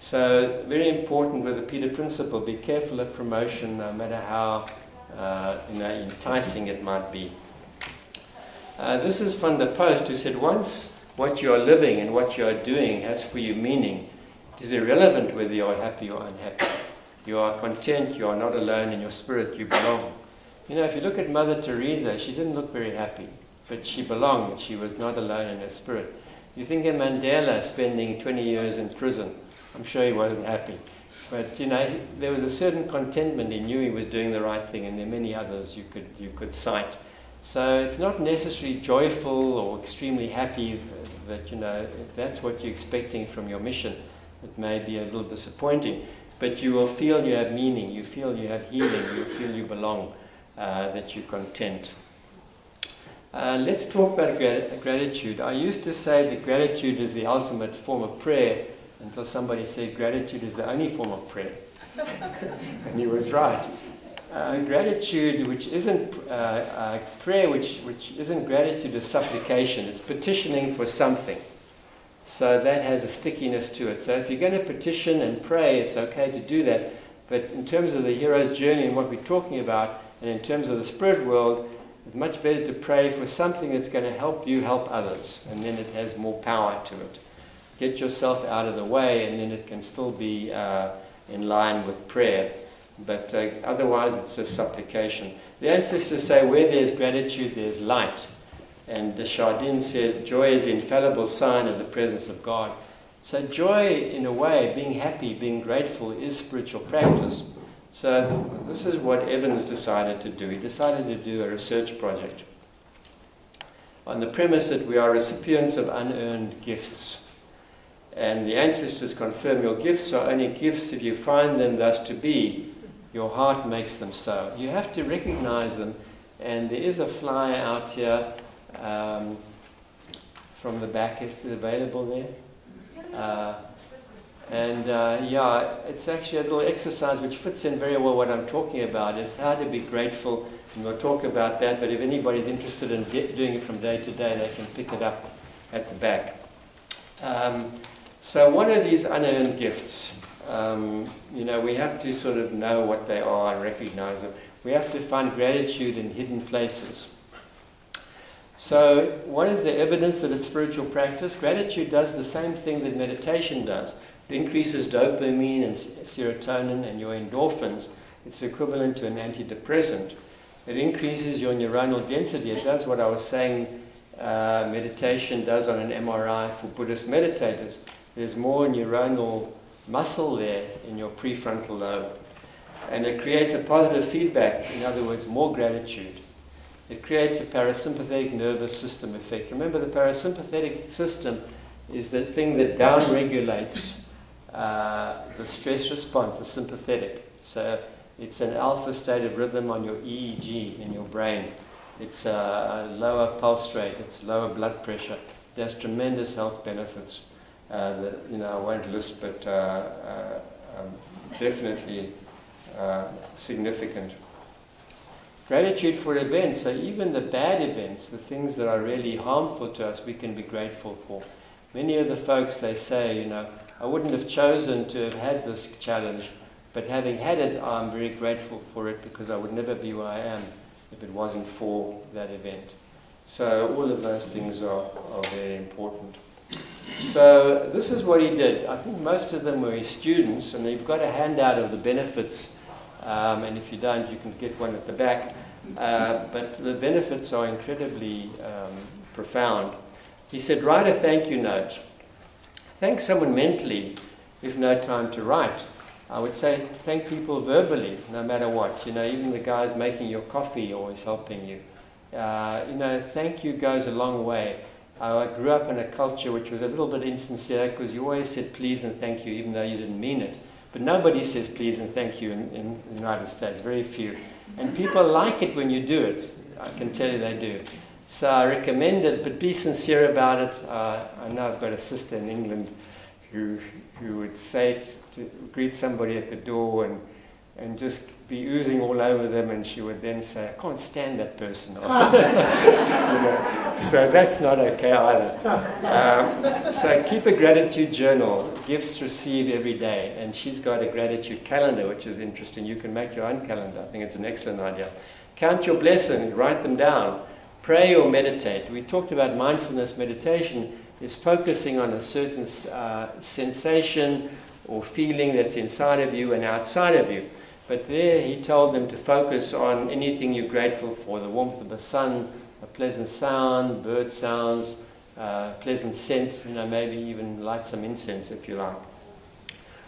A: So very important with the Peter principle, be careful of promotion, no matter how enticing it might be. This is from the Post, who said, once what you are living and what you are doing has for you meaning, it is irrelevant whether you are happy or unhappy. You are content, you are not alone in your spirit, you belong. If you look at Mother Teresa, she didn't look very happy, but she belonged, she was not alone in her spirit. You think of Mandela spending 20 years in prison, I'm sure he wasn't happy. But, there was a certain contentment. He knew he was doing the right thing, and there are many others you could cite. So it's not necessarily joyful or extremely happy that, if that's what you're expecting from your mission, it may be a little disappointing. But you will feel you have meaning, you feel you have healing, you feel you belong, that you're content. Let's talk about gratitude. I used to say that gratitude is the ultimate form of prayer, until somebody said gratitude is the only form of prayer. And he was right. Gratitude, which isn't prayer, which isn't gratitude, is supplication. It's petitioning for something. So that has a stickiness to it. So if you're going to petition and pray, it's okay to do that, But in terms of the hero's journey and what we're talking about, and in terms of the spirit world, it's much better to pray for something that's going to help you help others, and then it has more power to it. Get yourself out of the way, and then it can still be in line with prayer. But otherwise, it's a supplication. The ancestors say, where there's gratitude, there's light. And Chardin said, joy is the infallible sign of the presence of God. So joy, in a way, being happy, being grateful, is spiritual practice. So this is what Evans decided to do. He decided to do a research project on the premise that we are recipients of unearned gifts. And the ancestors confirm your gifts are only gifts if you find them thus to be. Your heart makes them so. You have to recognize them. And there is a flyer out here from the back. Is it available there? Yeah, it's actually a little exercise which fits in very well what I'm talking about, is how to be grateful, and we'll talk about that, but if anybody's interested in doing it from day to day, they can pick it up at the back. So what are these unearned gifts? You know, we have to sort of know what they are and recognize them. We have to find gratitude in hidden places. So what is the evidence that it's spiritual practice? Gratitude does the same thing that meditation does. It increases dopamine and serotonin and your endorphins. It's equivalent to an antidepressant. It increases your neuronal density. It does what I was saying meditation does on an MRI for Buddhist meditators. There's more neuronal muscle there in your prefrontal lobe. And it creates a positive feedback, in other words, more gratitude. It creates a parasympathetic nervous system effect. Remember, the parasympathetic system is the thing that downregulates the stress response, the sympathetic. So it's an alpha state of rhythm on your EEG in your brain. It's a lower pulse rate, it's lower blood pressure. It has tremendous health benefits that, you know, I won't list, but definitely significant. Gratitude for events, so even the bad events, the things that are really harmful to us, we can be grateful for. Many of the folks, they say, you know, I wouldn't have chosen to have had this challenge, but having had it, I'm very grateful for it, because I would never be where I am if it wasn't for that event. So all of those things are very important. So this is what he did. I think most of them were his students, and you've got a handout of the benefits. And if you don't, you can get one at the back. But the benefits are incredibly profound. He said, write a thank you note. Thank someone mentally if no time to write. I would say thank people verbally, no matter what. You know, even the guys making your coffee always helping you. You know, thank you goes a long way. I grew up in a culture which was a little bit insincere, because you always said please and thank you, even though you didn't mean it. But nobody says please and thank you in the United States, very few. And people like it when you do it. I can tell you they do. So I recommend it, but be sincere about it. I know I've got a sister in England who would say to greet somebody at the door and just be oozing all over them, and she would then say, I can't stand that person. You know, so that's not okay either. So keep a gratitude journal, gifts received every day, and she's got a gratitude calendar, which is interesting. You can make your own calendar. I think it's an excellent idea. Count your blessings, write them down. Pray or meditate. We talked about mindfulness meditation is focusing on a certain sensation or feeling that's inside of you and outside of you. But there he told them to focus on anything you're grateful for, the warmth of the sun, a pleasant sound, bird sounds, pleasant scent, you know, maybe even light some incense if you like.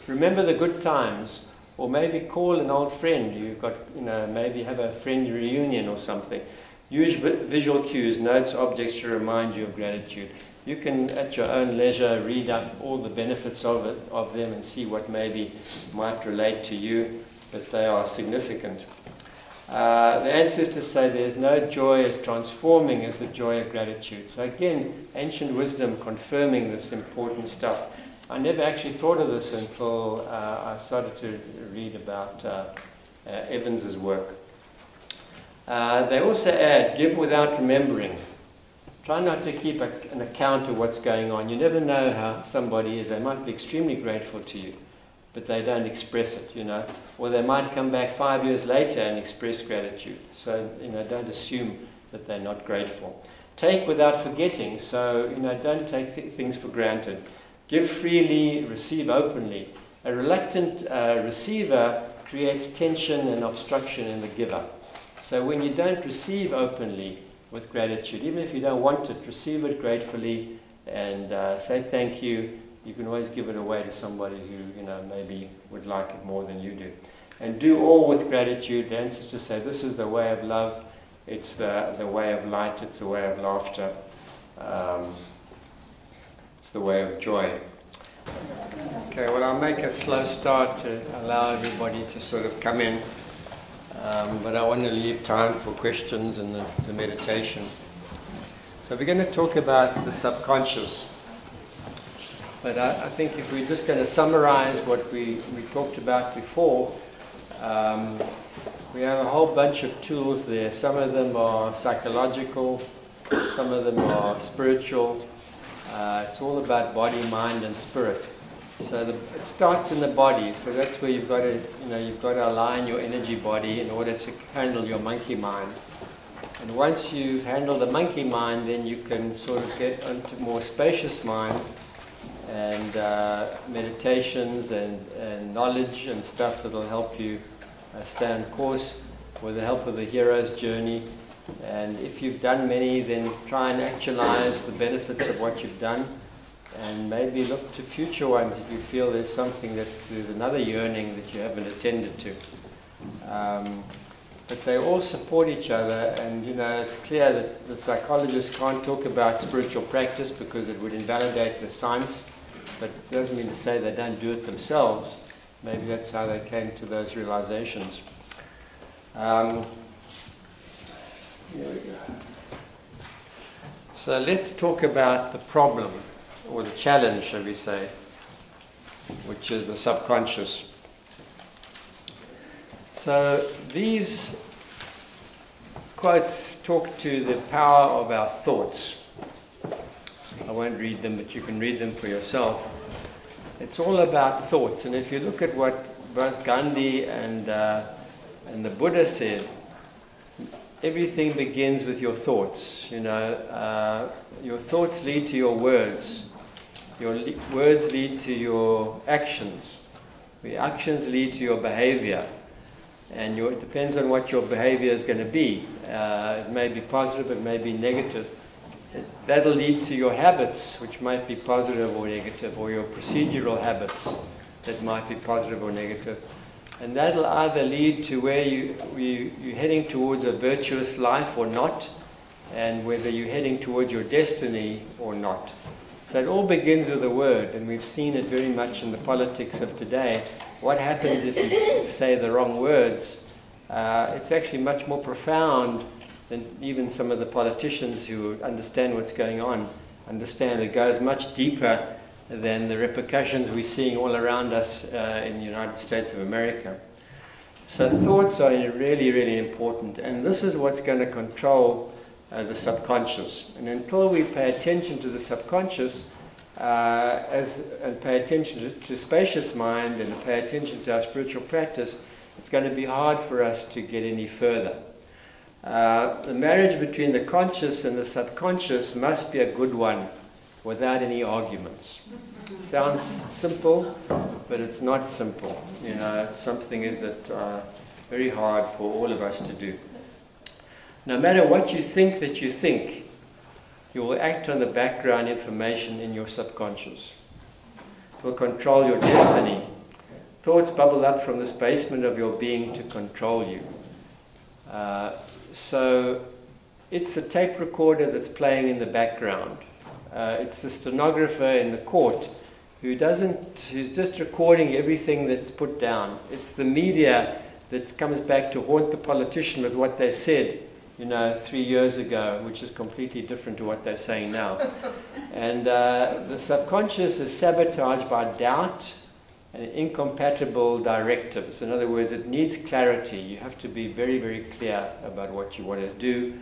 A: Remember the good times, or maybe call an old friend. You've got, you know, maybe have a friend reunion or something. Use visual cues, notes, objects to remind you of gratitude. You can, at your own leisure, read up all the benefits of them and see what maybe might relate to you, but they are significant. The ancestors say there's no joy as transforming as the joy of gratitude. So again, ancient wisdom confirming this important stuff. I never actually thought of this until I started to read about Evans's work. They also add, give without remembering. Try not to keep an account of what's going on. You never know how somebody is. They might be extremely grateful to you, but they don't express it, you know. Or they might come back 5 years later and express gratitude. So, you know, don't assume that they're not grateful. Take without forgetting. So, you know, don't take things for granted. Give freely, receive openly. A reluctant receiver creates tension and obstruction in the giver. So when you don't receive openly with gratitude, even if you don't want it, receive it gratefully and say thank you. You can always give it away to somebody who, you know, maybe would like it more than you do. And do all with gratitude. The ancestors say this is the way of love. It's the way of light. It's the way of laughter. It's the way of joy. Okay, well, I'll make a slow start to allow everybody to sort of come in. But I want to leave time for questions and the meditation. So we're going to talk about the subconscious. But I think if we're just going to summarize what we talked about before, we have a whole bunch of tools there. Some of them are psychological, some of them are spiritual. It's all about body, mind, and spirit. So it starts in the body. So that's where you've got to align your energy body in order to handle your monkey mind. And once you've handled the monkey mind, then you can sort of get into more spacious mind and meditations and knowledge and stuff that will help you stay on course with the help of the hero's journey. And if you've done many, then try and actualize the benefits of what you've done, and maybe look to future ones if you feel there's another yearning that you haven't attended to. But they all support each other, and you know, it's clear that the psychologists can't talk about spiritual practice because it would invalidate the science, but it doesn't mean to say they don't do it themselves. Maybe that's how they came to those realizations. Here we go. So let's talk about the problem, or the challenge, shall we say, which is the subconscious. So these quotes talk to the power of our thoughts. I won't read them, but you can read them for yourself. It's all about thoughts, and if you look at what both Gandhi and the Buddha said, everything begins with your thoughts. You know, your thoughts lead to your words. Your words lead to your actions. Your actions lead to your behavior. And it depends on what your behavior is going to be. It may be positive, it may be negative. That'll lead to your habits, which might be positive or negative, or your procedural habits that might be positive or negative. And that'll either lead to where you're heading towards a virtuous life or not, and whether you're heading towards your destiny or not. So it all begins with a word, and we've seen it very much in the politics of today. What happens if you say the wrong words? It's actually much more profound than even some of the politicians who understand what's going on understand. It goes much deeper than the repercussions we're seeing all around us in the United States of America. So thoughts are really, really important, and this is what's going to control the subconscious. And until we pay attention to the subconscious and pay attention to spacious mind and pay attention to our spiritual practice, it's going to be hard for us to get any further. The marriage between the conscious and the subconscious must be a good one, without any arguments. Sounds simple, but it's not simple. You know, it's something that very hard for all of us to do. No matter what you think that you think, you will act on the background information in your subconscious. It will control your destiny. Thoughts bubble up from this basement of your being to control you. So it's the tape recorder that's playing in the background. It's the stenographer in the court who's just recording everything that's put down. It's the media that comes back to haunt the politician with what they said, 3 years ago, which is completely different to what they're saying now. And the subconscious is sabotaged by doubt and incompatible directives. In other words, it needs clarity. You have to be very, very clear about what you want to do.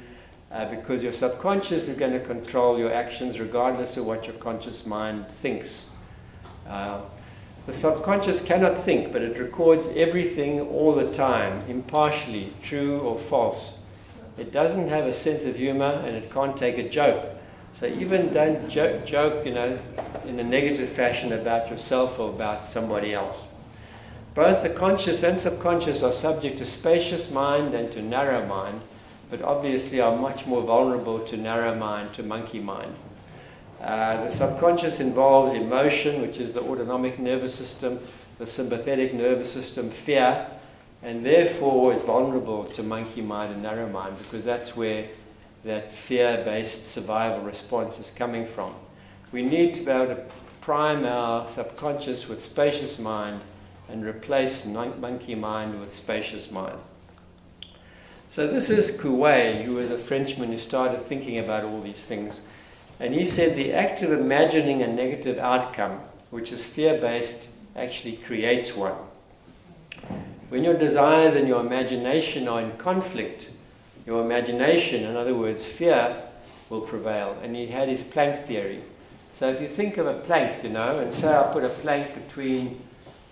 A: Because your subconscious is going to control your actions regardless of what your conscious mind thinks. The subconscious cannot think, but it records everything all the time, impartially, true or false. It doesn't have a sense of humor, and it can't take a joke. So even don't joke, in a negative fashion about yourself or about somebody else. Both the conscious and subconscious are subject to spacious mind and to narrow mind, but obviously are much more vulnerable to narrow mind, to monkey mind. The subconscious involves emotion, which is the autonomic nervous system, the sympathetic nervous system, fear, and therefore is vulnerable to monkey mind and narrow mind, because that's where that fear-based survival response is coming from. We need to be able to prime our subconscious with spacious mind and replace monkey mind with spacious mind. So this is Cumes, who was a Frenchman who started thinking about all these things. And he said the act of imagining a negative outcome, which is fear-based, actually creates one. When your desires and your imagination are in conflict, your imagination, in other words, fear, will prevail. And he had his plank theory. So if you think of a plank, and say I put a plank between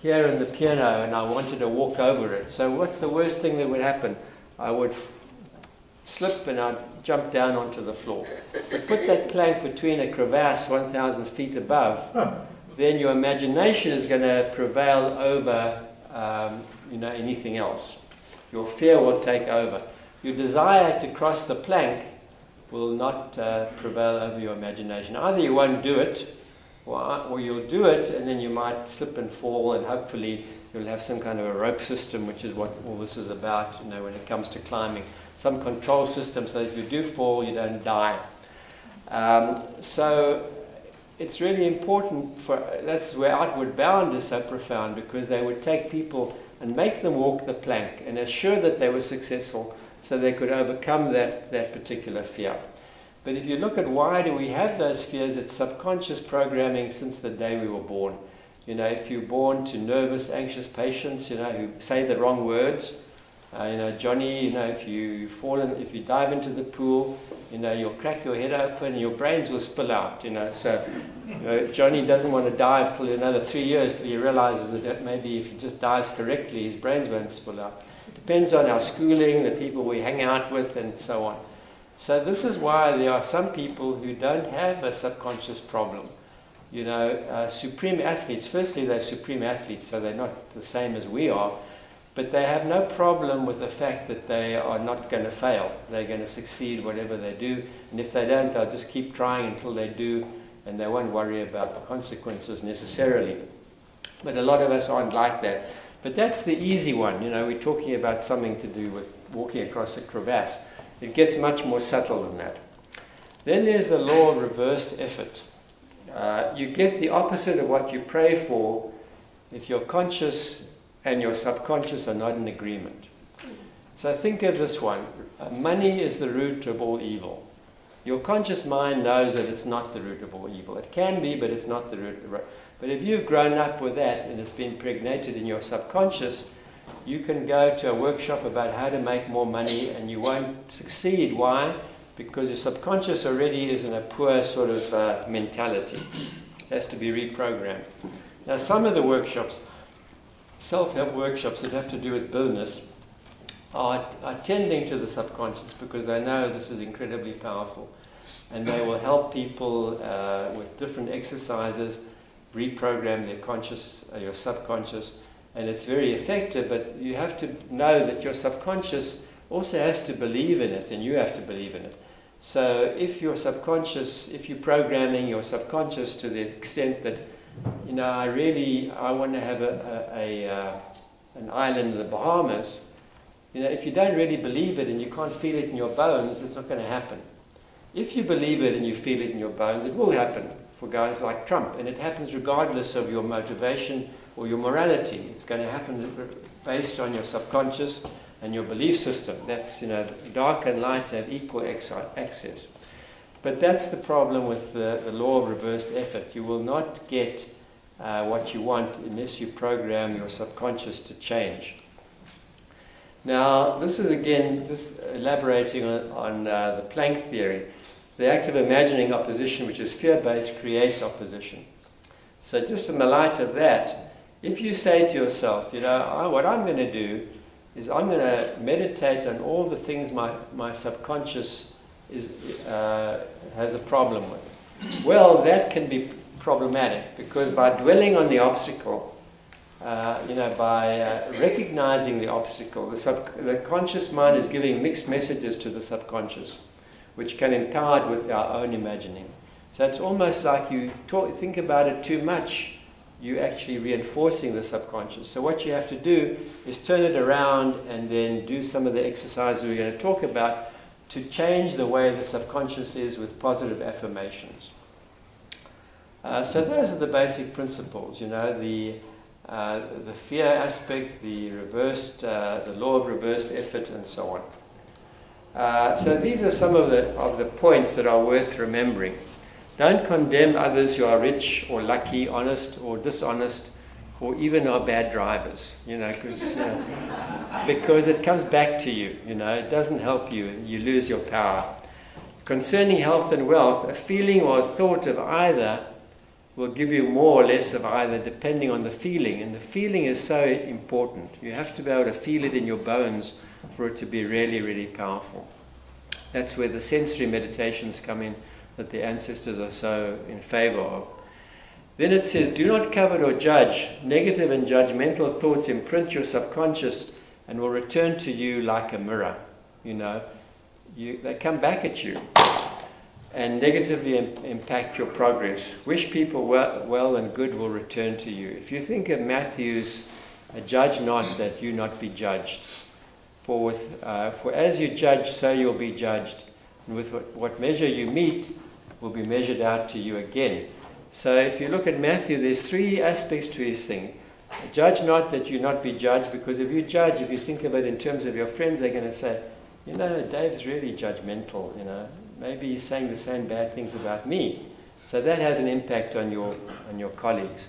A: here and the piano and I wanted to walk over it. So what's the worst thing that would happen? I would slip and I'd jump down onto the floor. You put that plank between a crevasse 1,000 feet above, then your imagination is going to prevail over anything else. Your fear will take over. Your desire to cross the plank will not prevail over your imagination. Either you won't do it, or you'll do it and then you might slip and fall, and hopefully you'll have some kind of a rope system, which is what all this is about, when it comes to climbing. Some control system so that if you do fall, you don't die. So it's really important that's where Outward Bound is so profound, because they would take people and make them walk the plank and assure that they were successful so they could overcome that particular fear. But if you look at why do we have those fears, it's subconscious programming since the day we were born. If you're born to nervous, anxious patients, who say the wrong words, Johnny, if you dive into the pool, you'll crack your head open and your brains will spill out, So, Johnny doesn't want to dive till another 3 years till he realizes that maybe if he just dives correctly, his brains won't spill out. Depends on our schooling, the people we hang out with, and so on. So this is why there are some people who don't have a subconscious problem. Supreme athletes, firstly they're supreme athletes, so they're not the same as we are, but they have no problem with the fact that they are not going to fail. They're going to succeed whatever they do, and if they don't, they'll just keep trying until they do, and they won't worry about the consequences necessarily. But a lot of us aren't like that. But that's the easy one. We're talking about something to do with walking across a crevasse. It gets much more subtle than that. Then there's the law of reversed effort. You get the opposite of what you pray for if your conscious and your subconscious are not in agreement. So think of this one. Money is the root of all evil. Your conscious mind knows that it's not the root of all evil. It can be, but it's not the root. But if you've grown up with that and it's been impregnated in your subconscious, you can go to a workshop about how to make more money and you won't succeed. Why? Because your subconscious already is in a poor sort of mentality. It has to be reprogrammed. Now, some of the workshops, self-help workshops that have to do with business, are tending to the subconscious because they know this is incredibly powerful. And they will help people with different exercises reprogram their conscious, your subconscious. And it's very effective, but you have to know that your subconscious also has to believe in it, and you have to believe in it. So if your subconscious, if you're programming your subconscious to the extent that, I want to have an island in the Bahamas, if you don't really believe it and you can't feel it in your bones, it's not going to happen. If you believe it and you feel it in your bones, it will happen for guys like Trump, and it happens regardless of your motivation or your morality. It's going to happen based on your subconscious and your belief system. That's, dark and light have equal access. But that's the problem with the law of reversed effort. You will not get what you want unless you program your subconscious to change. Now, this is again just elaborating on the Planck theory. The act of imagining opposition, which is fear-based, creates opposition. So just in the light of that, If you say to yourself, you know, what I'm going to do is I'm going to meditate on all the things my subconscious has a problem with. Well, that can be problematic, because by dwelling on the obstacle, by recognizing the obstacle, the conscious mind is giving mixed messages to the subconscious, which can empower it with our own imagining. So it's almost like you think about it too much, you're actually reinforcing the subconscious. So what you have to do is turn it around and then do some of the exercises we're going to talk about to change the way the subconscious is with positive affirmations. So those are the basic principles, you know, the fear aspect, the law of reversed effort, and so on. So these are some of the points that are worth remembering. Don't condemn others who are rich or lucky, honest or dishonest, or even are bad drivers, you know, because it comes back to you, you know, it doesn't help you, you lose your power. Concerning health and wealth, a feeling or a thought of either will give you more or less of either, depending on the feeling, and the feeling is so important. You have to be able to feel it in your bones for it to be really, really powerful. That's where the sensory meditations come in, that the ancestors are so in favor of. Then it says, do not covet or judge. Negative and judgmental thoughts imprint your subconscious and will return to you like a mirror. You know, they come back at you and negatively impact your progress. Wish people well and good will return to you. If you think of Matthew's, judge not that you not be judged. For as you judge, so you'll be judged. And with what measure you meet will be measured out to you again. So if you look at Matthew, there's three aspects to his thing. Judge not that you not be judged, because if you judge, if you think of it in terms of your friends, they're going to say, you know, Dave's really judgmental, you know. Maybe he's saying the same bad things about me. So that has an impact on your colleagues.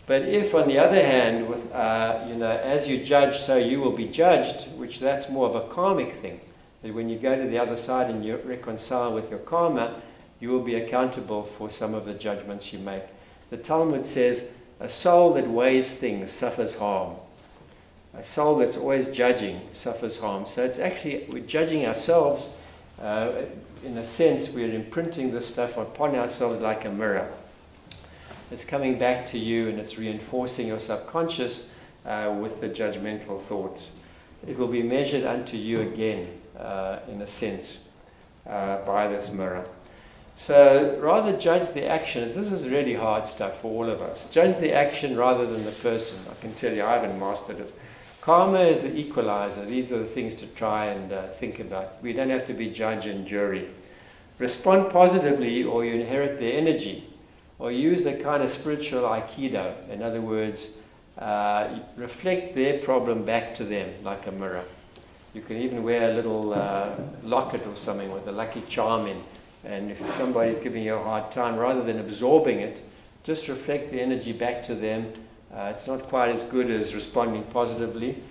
A: But if, on the other hand, as you judge, so you will be judged, which that's more of a karmic thing. That when you go to the other side and you reconcile with your karma, you will be accountable for some of the judgments you make. The Talmud says, a soul that weighs things suffers harm. A soul that's always judging suffers harm. So it's actually, we're judging ourselves. In a sense, we're imprinting this stuff upon ourselves like a mirror. It's coming back to you and it's reinforcing your subconscious with the judgmental thoughts. It will be measured unto you again, in a sense, by this mirror. So rather judge the actions. This is really hard stuff for all of us. Judge the action rather than the person. I can tell you, I haven't mastered it. Karma is the equalizer. These are the things to try and think about. We don't have to be judge and jury. Respond positively or you inherit their energy. Or use a kind of spiritual aikido. In other words, reflect their problem back to them like a mirror. You can even wear a little locket or something with a lucky charm in. And if somebody's giving you a hard time, rather than absorbing it, just reflect the energy back to them. It's not quite as good as responding positively,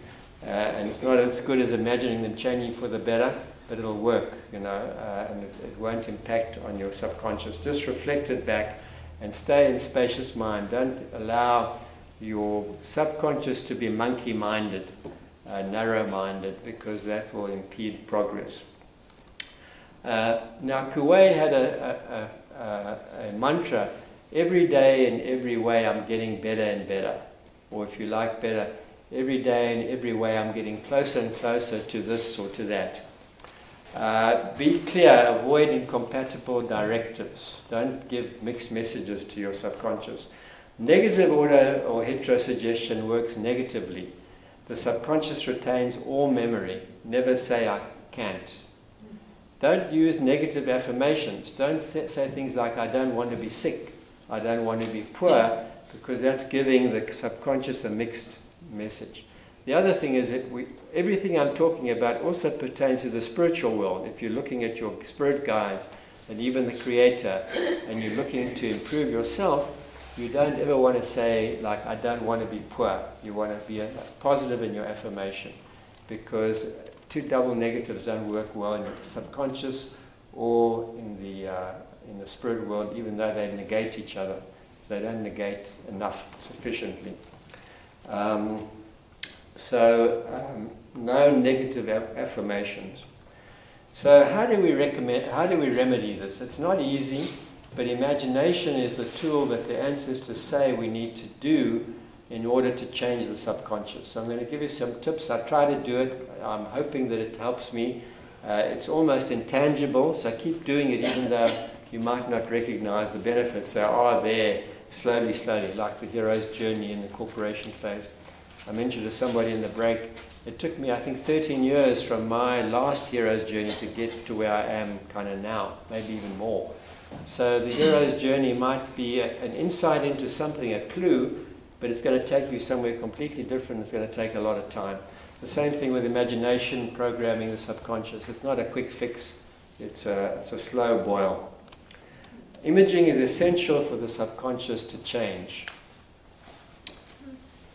A: and it's not as good as imagining them changing for the better, but it'll work, you know, and it won't impact on your subconscious. Just reflect it back and stay in spacious mind. Don't allow your subconscious to be monkey-minded, narrow-minded, because that will impede progress. Now, Kuwait had a mantra, every day in every way I'm getting better and better. Or if you like better, every day in every way I'm getting closer and closer to this or to that. Be clear, avoid incompatible directives. Don't give mixed messages to your subconscious. Negative order or heterosuggestion works negatively. The subconscious retains all memory. Never say I can't. Don't use negative affirmations. Don't say things like, I don't want to be sick, I don't want to be poor, because that's giving the subconscious a mixed message. The other thing is that everything I'm talking about also pertains to the spiritual world. If you're looking at your spirit guides and even the Creator, and you're looking to improve yourself, you don't ever want to say, like, I don't want to be poor. You want to be positive in your affirmation, because two double negatives don't work well in the subconscious or in the spirit world, even though they negate each other. They don't negate enough, sufficiently. No negative affirmations. So how do we remedy this? It's not easy, but imagination is the tool that the ancestors say we need to do in order to change the subconscious. So I'm going to give you some tips. I try to do it. I'm hoping that it helps me. It's almost intangible, so keep doing it even though you might not recognize the benefits. They are there slowly, like the hero's journey in the corporation phase. I mentioned to somebody in the break, it took me, I think, 13 years from my last hero's journey to get to where I am kind of now, maybe even more. So the hero's journey might be an insight into something, a clue, but it's going to take you somewhere completely different. It's going to take a lot of time. The same thing with imagination, programming the subconscious. It's not a quick fix. It's a slow boil. Imaging is essential for the subconscious to change.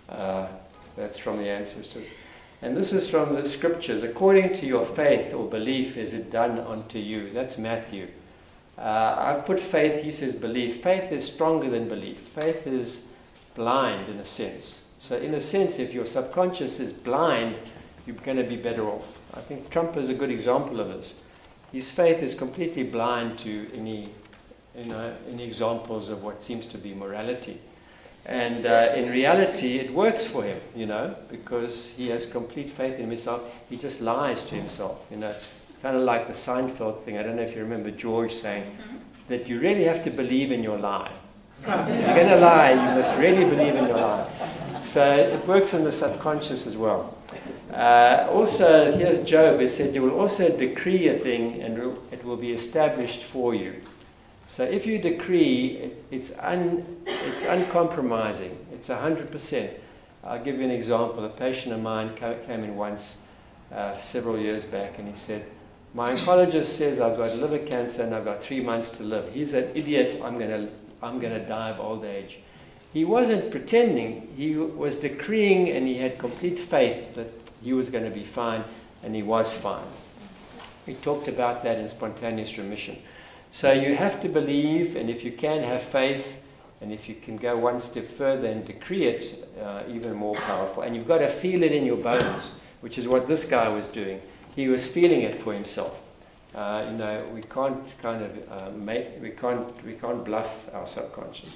A: That's from the ancestors. And this is from the scriptures. According to your faith or belief is it done unto you. That's Matthew. I've put faith, he says belief. Faith is stronger than belief. Faith is blind in a sense. So in a sense, if your subconscious is blind, you're going to be better off. I think Trump is a good example of this. His faith is completely blind to any examples of what seems to be morality. And in reality, it works for him, because he has complete faith in himself. He just lies to himself, kind of like the Seinfeld thing. I don't know if you remember George saying that you really have to believe in your lie. So if you're going to lie, you must really believe in your lie. So it works in the subconscious as well. Also, here's Job. He said, you will also decree a thing and it will be established for you. So if you decree, it's uncompromising. It's 100%. I'll give you an example. A patient of mine came in once several years back, and he said, my oncologist says I've got liver cancer and I've got 3 months to live. He's an idiot. I'm going to die of old age. He wasn't pretending. He was decreeing, and he had complete faith that he was going to be fine, and he was fine. We talked about that in spontaneous remission. So you have to believe, and if you can, have faith, and if you can go one step further and decree it, even more powerful. And you've got to feel it in your bones, which is what this guy was doing. He was feeling it for himself. We can't we can't bluff our subconscious.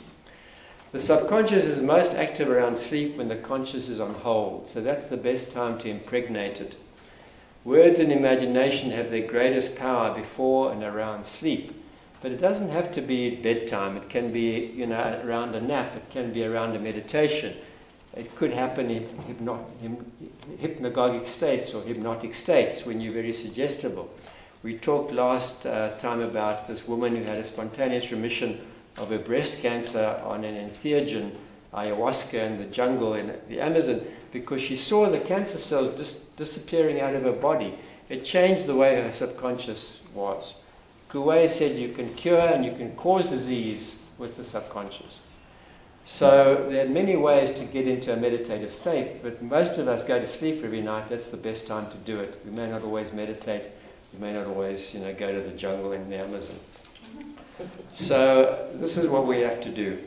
A: The subconscious is most active around sleep when the conscious is on hold. So that's the best time to impregnate it. Words and imagination have their greatest power before and around sleep. But it doesn't have to be at bedtime. It can be, around a nap. It can be around a meditation. It could happen in hypnagogic states or hypnotic states when you're very suggestible. We talked last time about this woman who had a spontaneous remission of her breast cancer on an entheogen, ayahuasca in the jungle in the Amazon, because she saw the cancer cells disappearing out of her body. It changed the way her subconscious was. Coué said you can cure and you can cause disease with the subconscious. So there are many ways to get into a meditative state, but most of us go to sleep every night. That's the best time to do it. We may not always meditate. We may not always, go to the jungle in the Amazon. So this is what we have to do.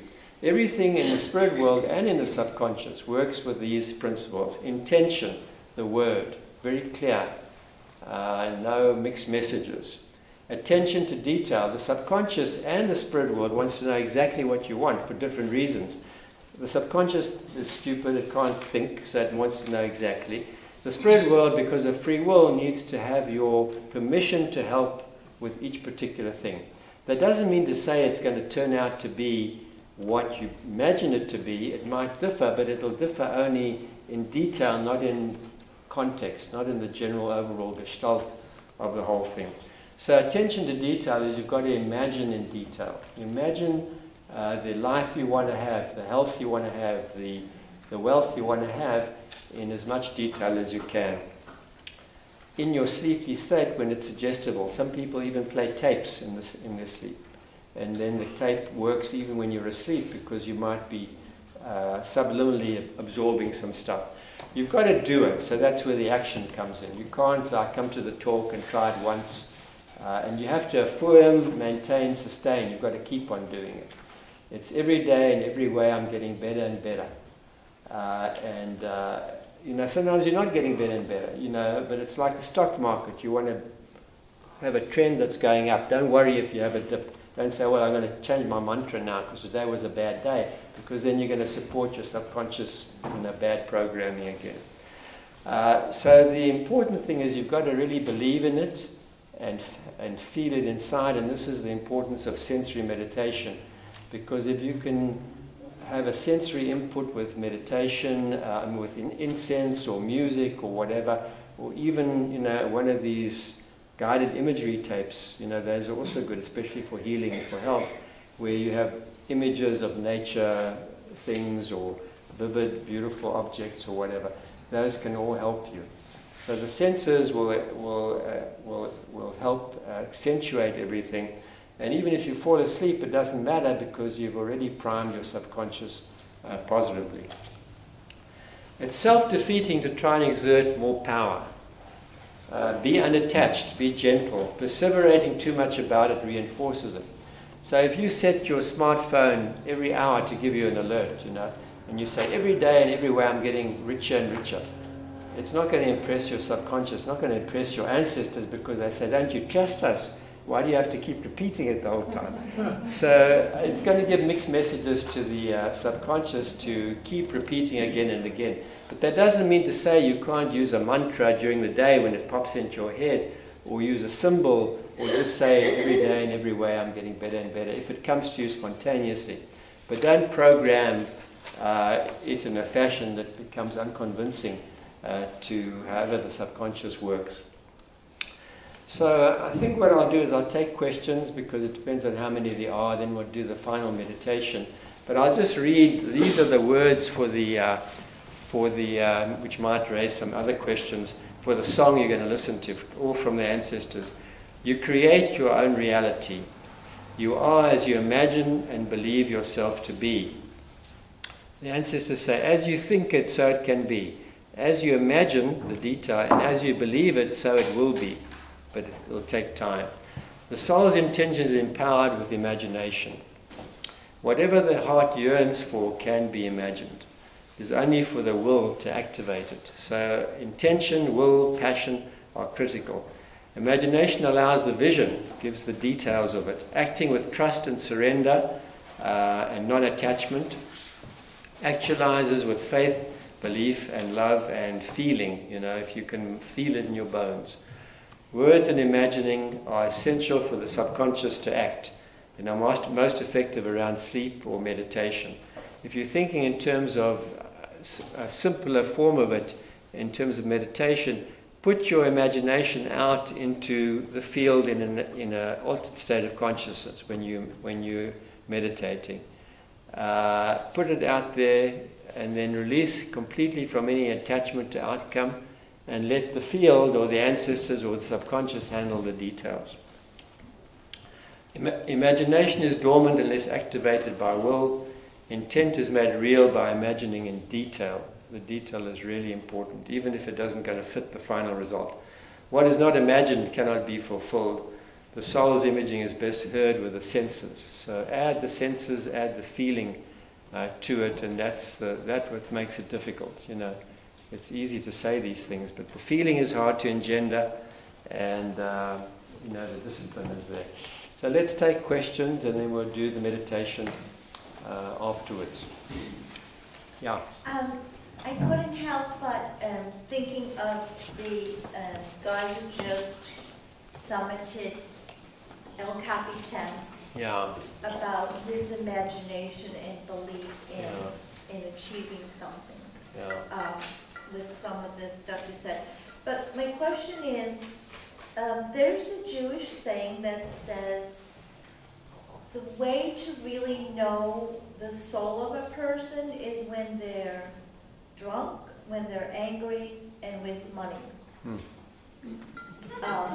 A: Everything in the spirit world and in the subconscious works with these principles. Intention, the word, very clear. No mixed messages. Attention to detail. The subconscious and the spirit world wants to know exactly what you want for different reasons. The subconscious is stupid, it can't think, so it wants to know exactly. The spirit world, because of free will, needs to have your permission to help with each particular thing. That doesn't mean to say it's going to turn out to be what you imagine it to be. It might differ, but it'll differ only in detail, not in context, not in the general overall gestalt of the whole thing. So attention to detail is you've got to imagine in detail. Imagine the life you want to have, the health you want to have, the wealth you want to have in as much detail as you can. In your sleepy state when it's suggestible, some people even play tapes in their sleep. And then the tape works even when you're asleep because you might be subliminally absorbing some stuff. You've got to do it, so that's where the action comes in. You can't come to the talk and try it once. And you have to affirm, maintain, sustain. You've got to keep on doing it. It's every day and every way I'm getting better and better. You know, sometimes you're not getting better and better, you know, but it's like the stock market. You want to have a trend that's going up. Don't worry if you have a dip. Don't say, well, I'm going to change my mantra now because today was a bad day, because then you're going to support your subconscious in a bad programming again. So the important thing is you've got to really believe in it and feel it inside, and this is the importance of sensory meditation, because if you can have a sensory input with meditation, with incense or music or whatever, or even, you know, one of these guided imagery tapes, you know, those are also good, especially for healing and for health, where you have images of nature, things, or vivid, beautiful objects or whatever. Those can all help you. So the senses will help accentuate everything. And even if you fall asleep, it doesn't matter, because you've already primed your subconscious positively. It's self-defeating to try and exert more power. Be unattached, be gentle. Perseverating too much about it reinforces it. So if you set your smartphone every hour to give you an alert, you know, and you say every day and every way I'm getting richer and richer, it's not going to impress your subconscious, not going to impress your ancestors, because they say, don't you trust us? Why do you have to keep repeating it the whole time? So it's going to give mixed messages to the subconscious to keep repeating again and again. But that doesn't mean to say you can't use a mantra during the day when it pops into your head, or use a symbol, or just say every day and every way I'm getting better and better, if it comes to you spontaneously. But don't program it in a fashion that becomes unconvincing to however the subconscious works. So I think what I'll do is I'll take questions, because it depends on how many there are, then we'll do the final meditation. But I'll just read, these are the words for the which might raise some other questions, for the song you're going to listen to, all from the ancestors. You create your own reality. You are as you imagine and believe yourself to be. The ancestors say, as you think it, so it can be. As you imagine the detail, and as you believe it, so it will be. But it will take time. The soul's intention is empowered with imagination. Whatever the heart yearns for can be imagined. It is only for the will to activate it. So intention, will, passion are critical. Imagination allows the vision, gives the details of it. Acting with trust and surrender and non-attachment. Actualizes with faith, belief and love and feeling, you know, if you can feel it in your bones. Words and imagining are essential for the subconscious to act, and are most effective around sleep or meditation. If you're thinking in terms of a simpler form of it, in terms of meditation, put your imagination out into the field in an altered state of consciousness when you're meditating. Put it out there, and then release completely from any attachment to outcome, and let the field or the ancestors or the subconscious handle the details. Imagination is dormant unless activated by will. Intent is made real by imagining in detail. The detail is really important, even if it doesn't going to fit the final result. What is not imagined cannot be fulfilled. The soul's imaging is best heard with the senses. So add the senses, add the feeling to it, and that's what makes it difficult, you know. It's easy to say these things, but the feeling is hard to engender, and you know, the discipline is there. So let's take questions, and then we'll do the meditation afterwards. Yeah.
B: I couldn't help but thinking of the guy who just summited El Capitan.
A: Yeah.
B: About his imagination and belief in achieving something.
A: Yeah.
B: With some of the stuff you said. But my question is, there's a Jewish saying that says, the way to really know the soul of a person is when they're drunk, when they're angry, and with money.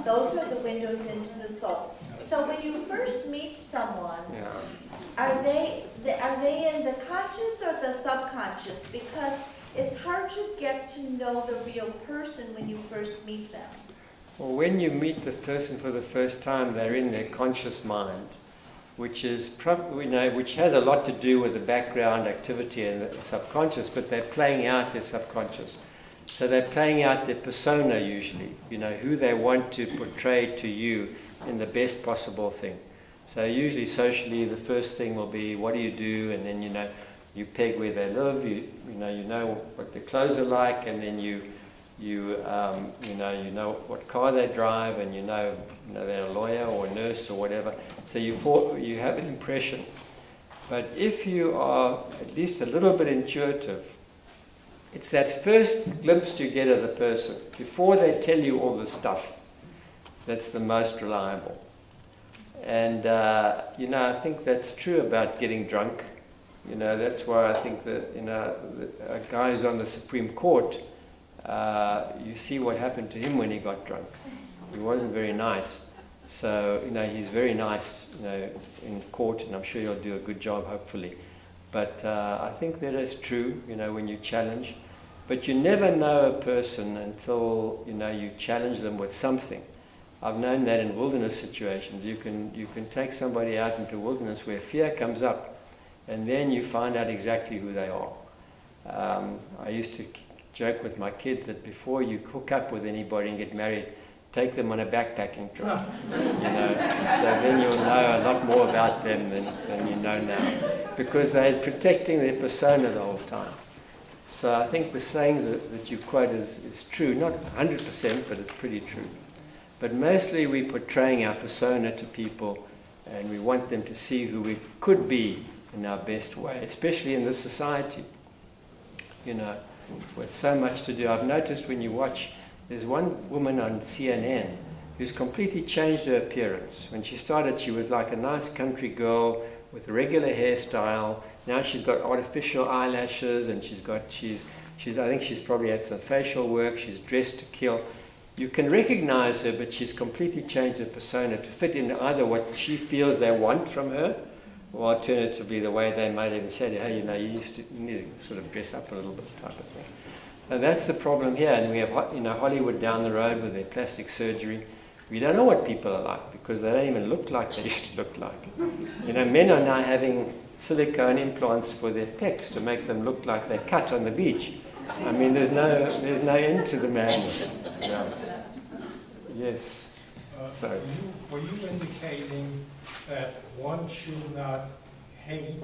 B: Those are the windows into the soul. So when you first meet someone, are they in the conscious or the subconscious? Because it's hard to get to know the real person when you first meet them.
A: Well, when you meet the person for the first time, they're in their conscious mind. which is probably, which has a lot to do with the background activity and the subconscious, but they're playing out their subconscious. So they're playing out their persona usually, who they want to portray to you in the best possible thing. So usually socially the first thing will be, what do you do? And then you peg where they live, you know what their clothes are like, and then you know what car they drive, and they're a lawyer or a nurse or whatever. So you have an impression. But if you are at least a little bit intuitive, it's that first glimpse you get of the person before they tell you all the stuff that's the most reliable. And I think that's true about getting drunk. That's why I think that a guy who's on the Supreme Court, you see what happened to him when he got drunk. He wasn't very nice. So, he's very nice, in court, and I'm sure he'll do a good job, hopefully. But I think that is true, when you challenge. But you never know a person until, you challenge them with something. I've known that in wilderness situations. You can take somebody out into wilderness where fear comes up, and then you find out exactly who they are. I used to joke with my kids that before you hook up with anybody and get married, take them on a backpacking trip. So then you'll know a lot more about them than you know now, because they're protecting their persona the whole time. So I think the sayings that you quote is true, not 100%, but it's pretty true. But mostly we're portraying our persona to people, and we want them to see who we could be in our best way, especially in this society, with so much to do. I've noticed when you watch, there's one woman on CNN who's completely changed her appearance. When she started, she was like a nice country girl with a regular hairstyle. Now she's got artificial eyelashes, and I think she's probably had some facial work. She's dressed to kill. You can recognize her, but she's completely changed her persona to fit in either what she feels they want from her, or alternatively the way they might even say, hey, you need to sort of dress up a little bit type of thing. And that's the problem here. And we have Hollywood down the road with their plastic surgery. We don't know what people are like because they don't even look like they used to look like. Men are now having silicone implants for their pecs to make them look like they cut on the beach. I mean, there's no end to the madness. Yeah. Yes. Sorry.
C: Were you indicating that one should not hate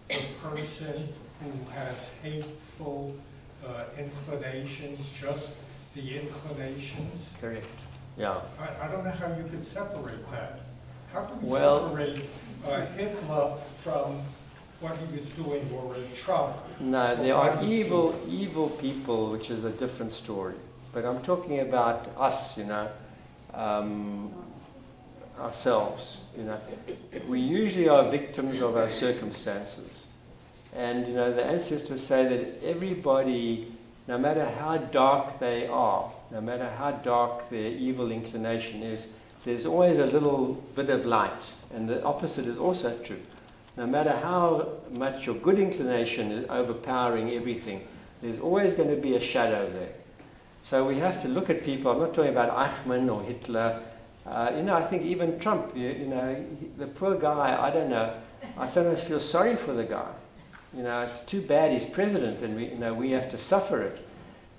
C: the person who has hateful inclinations, just the inclinations?
A: Correct. Yeah.
C: I don't know how you could separate that. How can you separate Hitler from what he was doing, or Trump?
A: No, there are evil people, which is a different story. But I'm talking about us, ourselves. We usually are victims of our circumstances. And, the ancestors say that everybody, no matter how dark they are, no matter how dark their evil inclination is, there's always a little bit of light. And the opposite is also true. No matter how much your good inclination is overpowering everything, there's always going to be a shadow there. So we have to look at people. I'm not talking about Eichmann or Hitler. I think even Trump, the poor guy, I don't know. I sometimes feel sorry for the guy. It's too bad he's president, and we have to suffer it.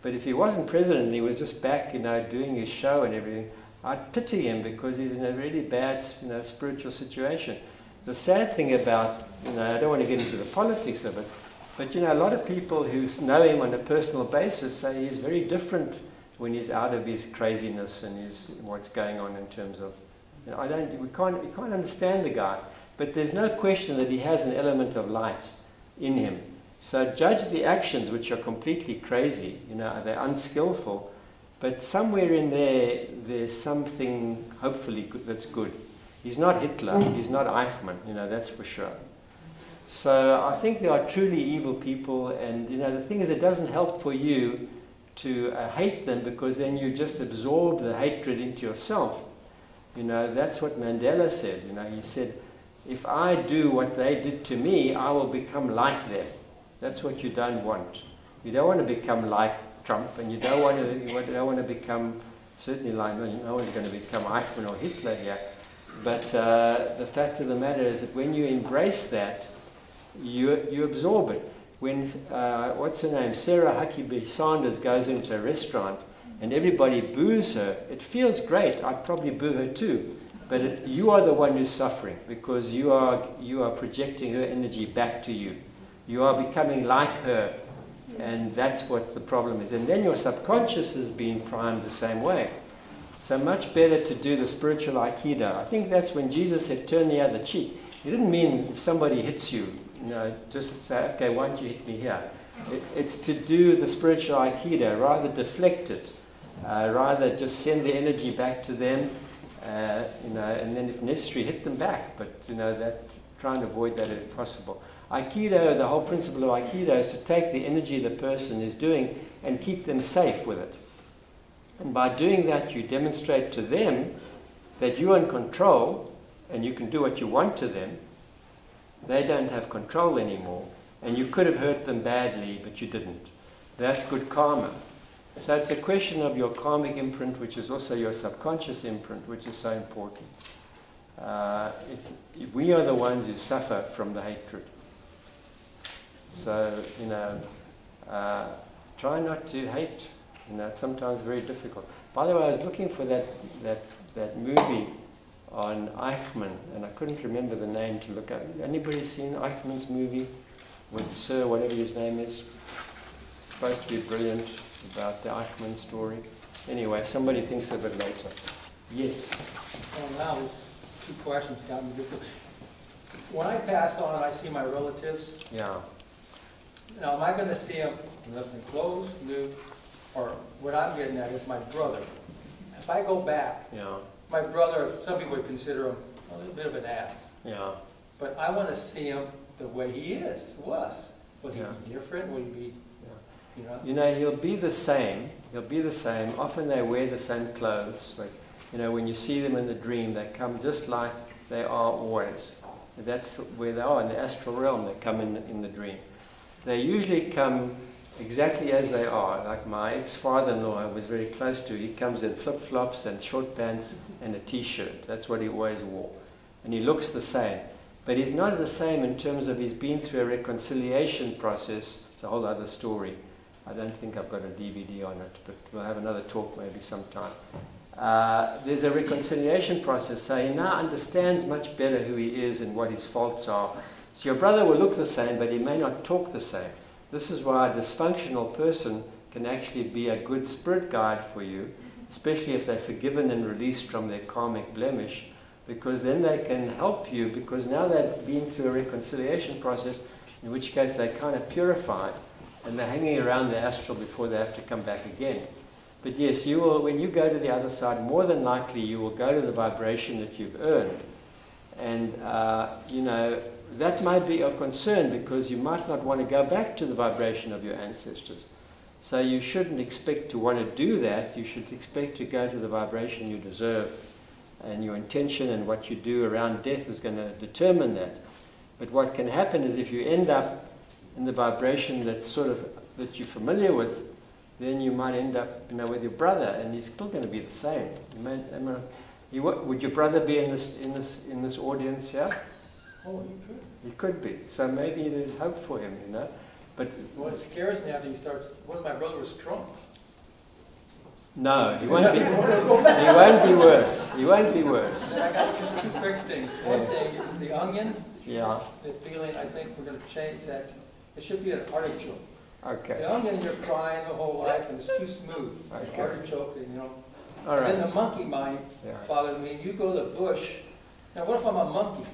A: But if he wasn't president and he was just back, doing his show and everything, I'd pity him because he's in a really bad, spiritual situation. The sad thing about, I don't want to get into the politics of it, but a lot of people who know him on a personal basis say he's very different when he's out of his craziness and what's going on in terms of, you can't understand the guy, but there's no question that he has an element of light in him. So judge the actions, which are completely crazy, they're unskillful, but somewhere in there, there's something hopefully good, that's good. He's not Hitler, he's not Eichmann, that's for sure. So I think there are truly evil people, and the thing is, it doesn't help for you to hate them, because then you just absorb the hatred into yourself. That's what Mandela said. He said, if I do what they did to me, I will become like them. That's what you don't want. You don't want to become like Trump, and you don't want to become, certainly like, no one's going to become Eichmann or Hitler here. But the fact of the matter is that when you embrace that, you absorb it. When, what's her name, Sarah Huckabee Sanders goes into a restaurant and everybody boos her, it feels great. I'd probably boo her too. But you are the one who's suffering, because you are projecting her energy back to you. You are becoming like her, and that's what the problem is. And then your subconscious is being primed the same way. So much better to do the spiritual aikido. I think that's when Jesus said, turn the other cheek. He didn't mean if somebody hits you, just say, okay, why don't you hit me here? It's to do the spiritual aikido, rather deflect it, rather just send the energy back to them, and then if necessary, hit them back. But that try and avoid that if possible. Aikido, the whole principle of Aikido is to take the energy the person is doing and keep them safe with it. And by doing that, you demonstrate to them that you're in control and you can do what you want to them. They don't have control anymore, and you could have hurt them badly, but you didn't. That's good karma. So it's a question of your karmic imprint, which is also your subconscious imprint, which is so important. We are the ones who suffer from the hatred. So, try not to hate. It's sometimes very difficult. By the way, I was looking for that movie on Eichmann, and I couldn't remember the name to look at. Anybody seen Eichmann's movie with Sir, whatever his name is? It's supposed to be brilliant, about the Eichmann story. Anyway, if somebody thinks of it later. Yes?
D: Well, now there's two questions got me different. When I pass on and I see my relatives,
A: yeah.
D: Now, am I going to see them unless they're close, new, or what I'm getting at is my brother. If I go back,
A: yeah.
D: My brother, some people would consider him a little bit of an ass.
A: Yeah.
D: But I want to see him the way he is, was. Will he be different? Will he be,
A: he'll be the same. He'll be the same. Often they wear the same clothes. Like, when you see them in the dream, they come just like they are always. That's where they are, in the astral realm. They come in the dream. They usually come exactly as they are. Like my ex-father-in-law I was very close to. He comes in flip-flops and short pants and a t-shirt. That's what he always wore. And he looks the same. But he's not the same in terms of he's been through a reconciliation process. It's a whole other story. I don't think I've got a DVD on it, but we'll have another talk maybe sometime. There's a reconciliation process, so he now understands much better who he is and what his faults are. So your brother will look the same, but he may not talk the same. This is why a dysfunctional person can actually be a good spirit guide for you, especially if they're forgiven and released from their karmic blemish, because then they can help you, because now they've been through a reconciliation process, in which case they're kind of purified, and they're hanging around the astral before they have to come back again. But yes, you will, when you go to the other side, more than likely you will go to the vibration that you've earned. And, that might be of concern, because you might not want to go back to the vibration of your ancestors. So you shouldn't expect to want to do that. You should expect to go to the vibration you deserve. And your intention and what you do around death is going to determine that. But what can happen is if you end up in the vibration that you're familiar with, then you might end up with your brother, and he's still going to be the same. Would your brother be in this audience here?
D: Oh, he could.
A: He could be. So maybe there's hope for him, But
D: what scares me after he starts, what if my brother was strong?
A: No, he won't be. He won't be worse. He won't be worse.
D: And I got just two quick things. One thing is the onion.
A: Yeah.
D: The feeling, I think we're going to change that. It should be an artichoke.
A: Okay.
D: The onion, you're crying the whole life, and it's too smooth.
A: Okay.
D: The artichoke,
A: All right.
D: And then the monkey mind bothered me. You go to the bush. Now, what if I'm a monkey?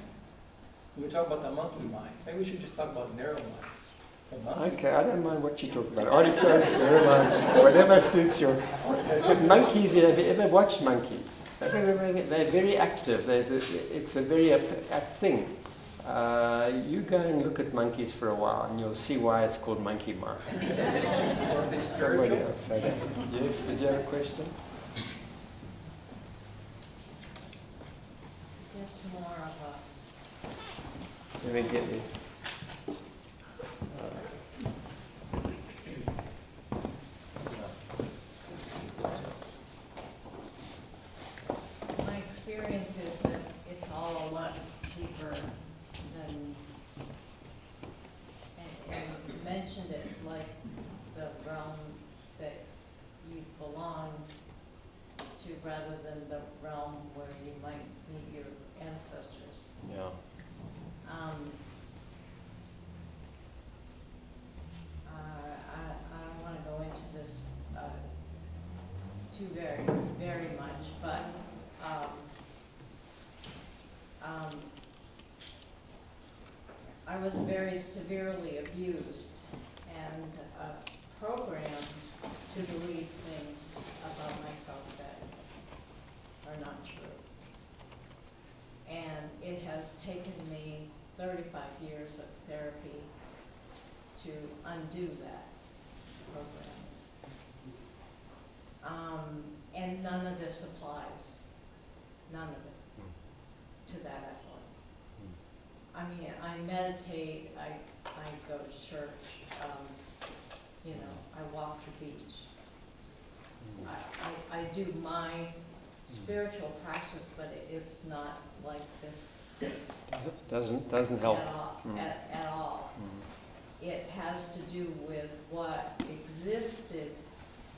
D: We talk about the monkey mind. Maybe we should just talk about narrow mind.
A: Okay, I don't mind what you talk about. Artichokes, narrow mind, whatever suits you. But monkeys, have you ever watched monkeys? They're very active. It's a very apt thing. You go and look at monkeys for a while, and you'll see why it's called monkey mind.
D: Are they
A: Somebody
D: spiritual?
A: else said that. Yes, did you have a question?
E: Yes, more of
A: Let me get it.
E: my experience is that rather than the realm where you might meet your ancestors.
A: Yeah.
E: I don't want to go into this too very much, but I was very severely abused and programmed to believe things about myself that are not true. And it has taken me 35 years of therapy to undo that program. And none of this applies, none of it, to that effort. I mean, I meditate, I go to church, you know, I walk the beach. I do my spiritual practice, but it's not like this.
A: Doesn't help.
E: At all. It has to do with what existed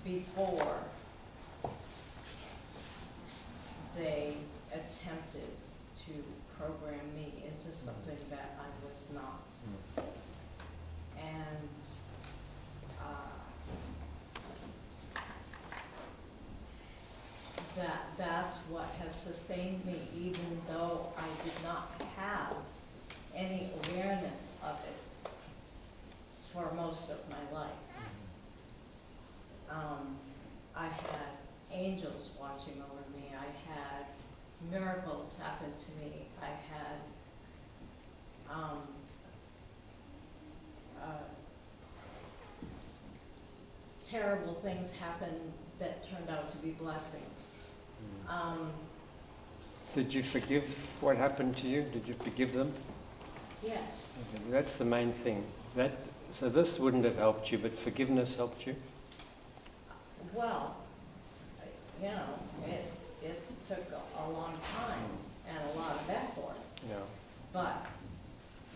E: before they attempted to program me into something that I was not. And that's what has sustained me, even though I did not have any awareness of it for most of my life. I had angels watching over me. I had miracles happen to me. I had terrible things happen that turned out to be blessings.
A: Did you forgive what happened to you? Did you forgive them?
E: Yes.
A: Okay, that's the main thing. So this wouldn't have helped you, but forgiveness helped you?
E: Well, you know, it took a long time and a lot of effort.
A: Yeah.
E: But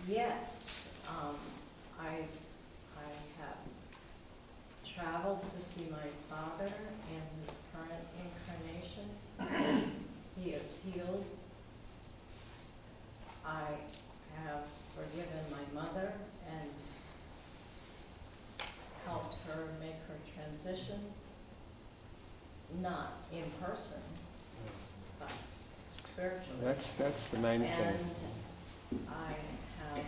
E: yet, I have traveled to see my father in his current incarnation. He is healed. I have forgiven my mother and helped her make her transition, not in person, but spiritually.
A: That's the main thing.
E: And I have,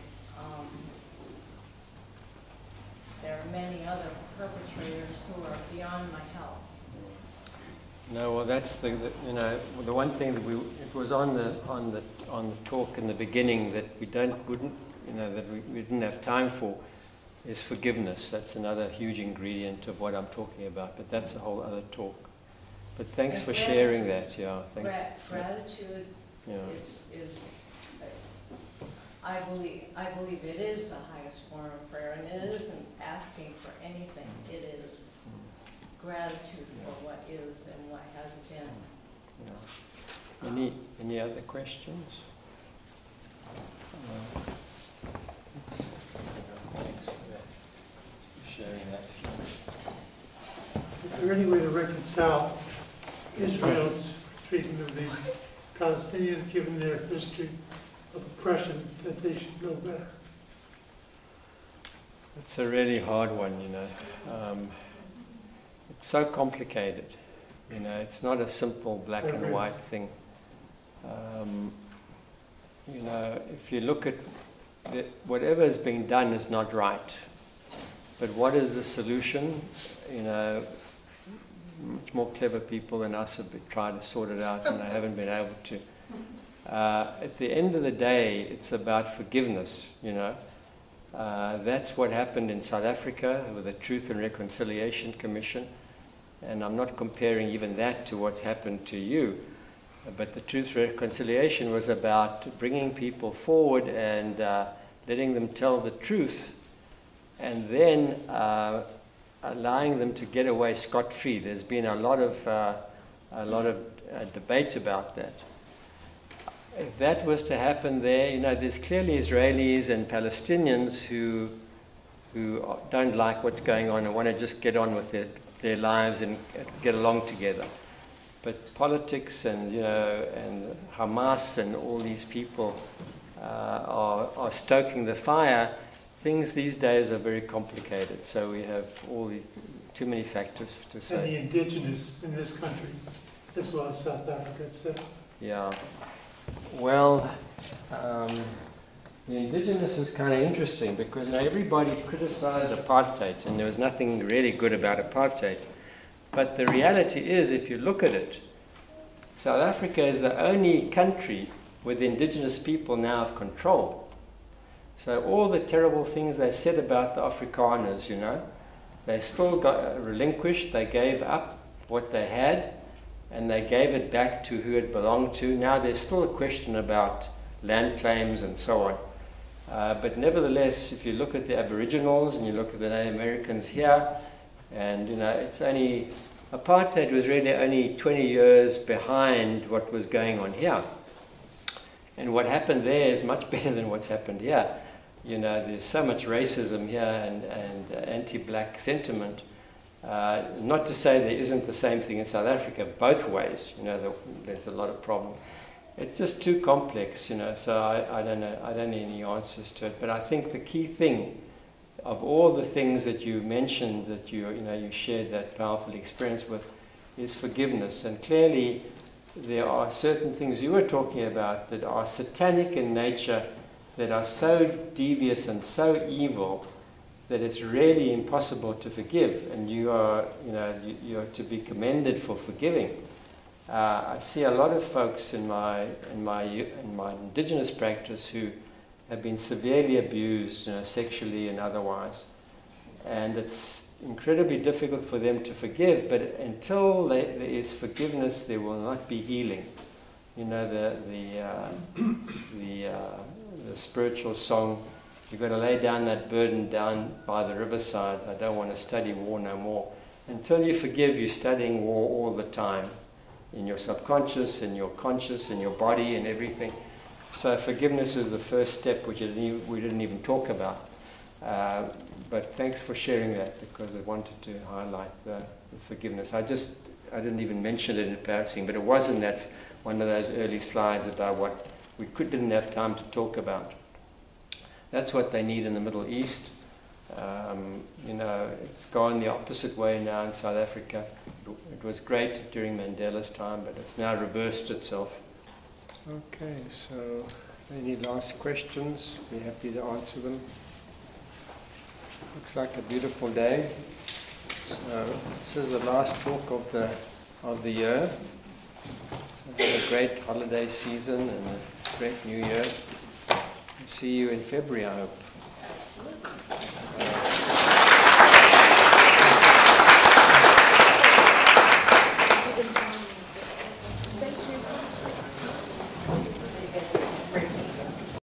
E: there are many other perpetrators who are beyond my help.
A: No, well, that's the one thing that it was on the talk in the beginning that we didn't have time for is forgiveness. That's another huge ingredient of what I'm talking about, but that's a whole other talk. But thanks for sharing that. Yeah, thanks.
E: Gratitude is I believe it is the highest form of prayer, and it isn't asking for anything. It is gratitude for what is and what has been.
A: Yeah. Any other questions? Thanks for sharing that.
F: Is there any way to reconcile Israel's treatment of the Palestinians, given their history of oppression, that they should know better?
A: It's a really hard one, It's so complicated. It's not a simple black and white thing. If you look at whatever is being done is not right. But what is the solution? Much more clever people than us have tried to sort it out, and they haven't been able to. At the end of the day, it's about forgiveness, That's what happened in South Africa with the Truth and Reconciliation Commission. And I'm not comparing even that to what's happened to you. But the Truth and Reconciliation was about bringing people forward and letting them tell the truth, and then allowing them to get away scot-free. There's been a lot of debate about that. If that was to happen there, there's clearly Israelis and Palestinians who don't like what's going on and want to just get on with their lives and get along together. But politics and, you know, and Hamas and all these people are stoking the fire. Things these days are very complicated. So we have all these, too many factors to say.
F: And the indigenous in this country, as well as South Africa, so.
A: Yeah. Well, the indigenous is kind of interesting because, you know, everybody criticized apartheid and there was nothing really good about apartheid. But the reality is, if you look at it, South Africa is the only country where the indigenous people now have control. So all the terrible things they said about the Afrikaners, you know, they still got relinquished, they gave up what they had, and they gave it back to who it belonged to. Now there's still a question about land claims and so on. But nevertheless, if you look at the Aboriginals and you look at the Native Americans here, and, you know, it's only, apartheid was really only 20 years behind what was going on here. And what happened there is much better than what's happened here. You know, there's so much racism here and anti-black sentiment. Not to say there isn't the same thing in South Africa, both ways. You know, there's a lot of problem. It's just too complex, you know, so I don't know, I don't need any answers to it. But I think the key thing of all the things that you mentioned, that you shared that powerful experience with, is forgiveness. And clearly there are certain things you were talking about that are satanic in nature, that are so devious and so evil that it's really impossible to forgive. And you are to be commended for forgiving. I see a lot of folks in my indigenous practice who have been severely abused, you know, sexually and otherwise, and it's incredibly difficult for them to forgive. But until there is forgiveness, there will not be healing. You know, the spiritual song, you've got to lay down that burden down by the riverside. I don't want to study war no more. Until you forgive, you're studying war all the time, in your subconscious, in your conscious, in your body, and everything. So forgiveness is the first step, which we didn't even talk about. But thanks for sharing that, because I wanted to highlight the forgiveness. I didn't even mention it in passing, but it was in that one of those early slides about what we didn't have time to talk about. That's what they need in the Middle East. You know, it's gone the opposite way now in South Africa. It was great during Mandela's time, but it's now reversed itself. Okay, so any last questions? Be happy to answer them. Looks like a beautiful day. So this is the last talk of the year. So have a great holiday season and a great new year. See you in February, I hope.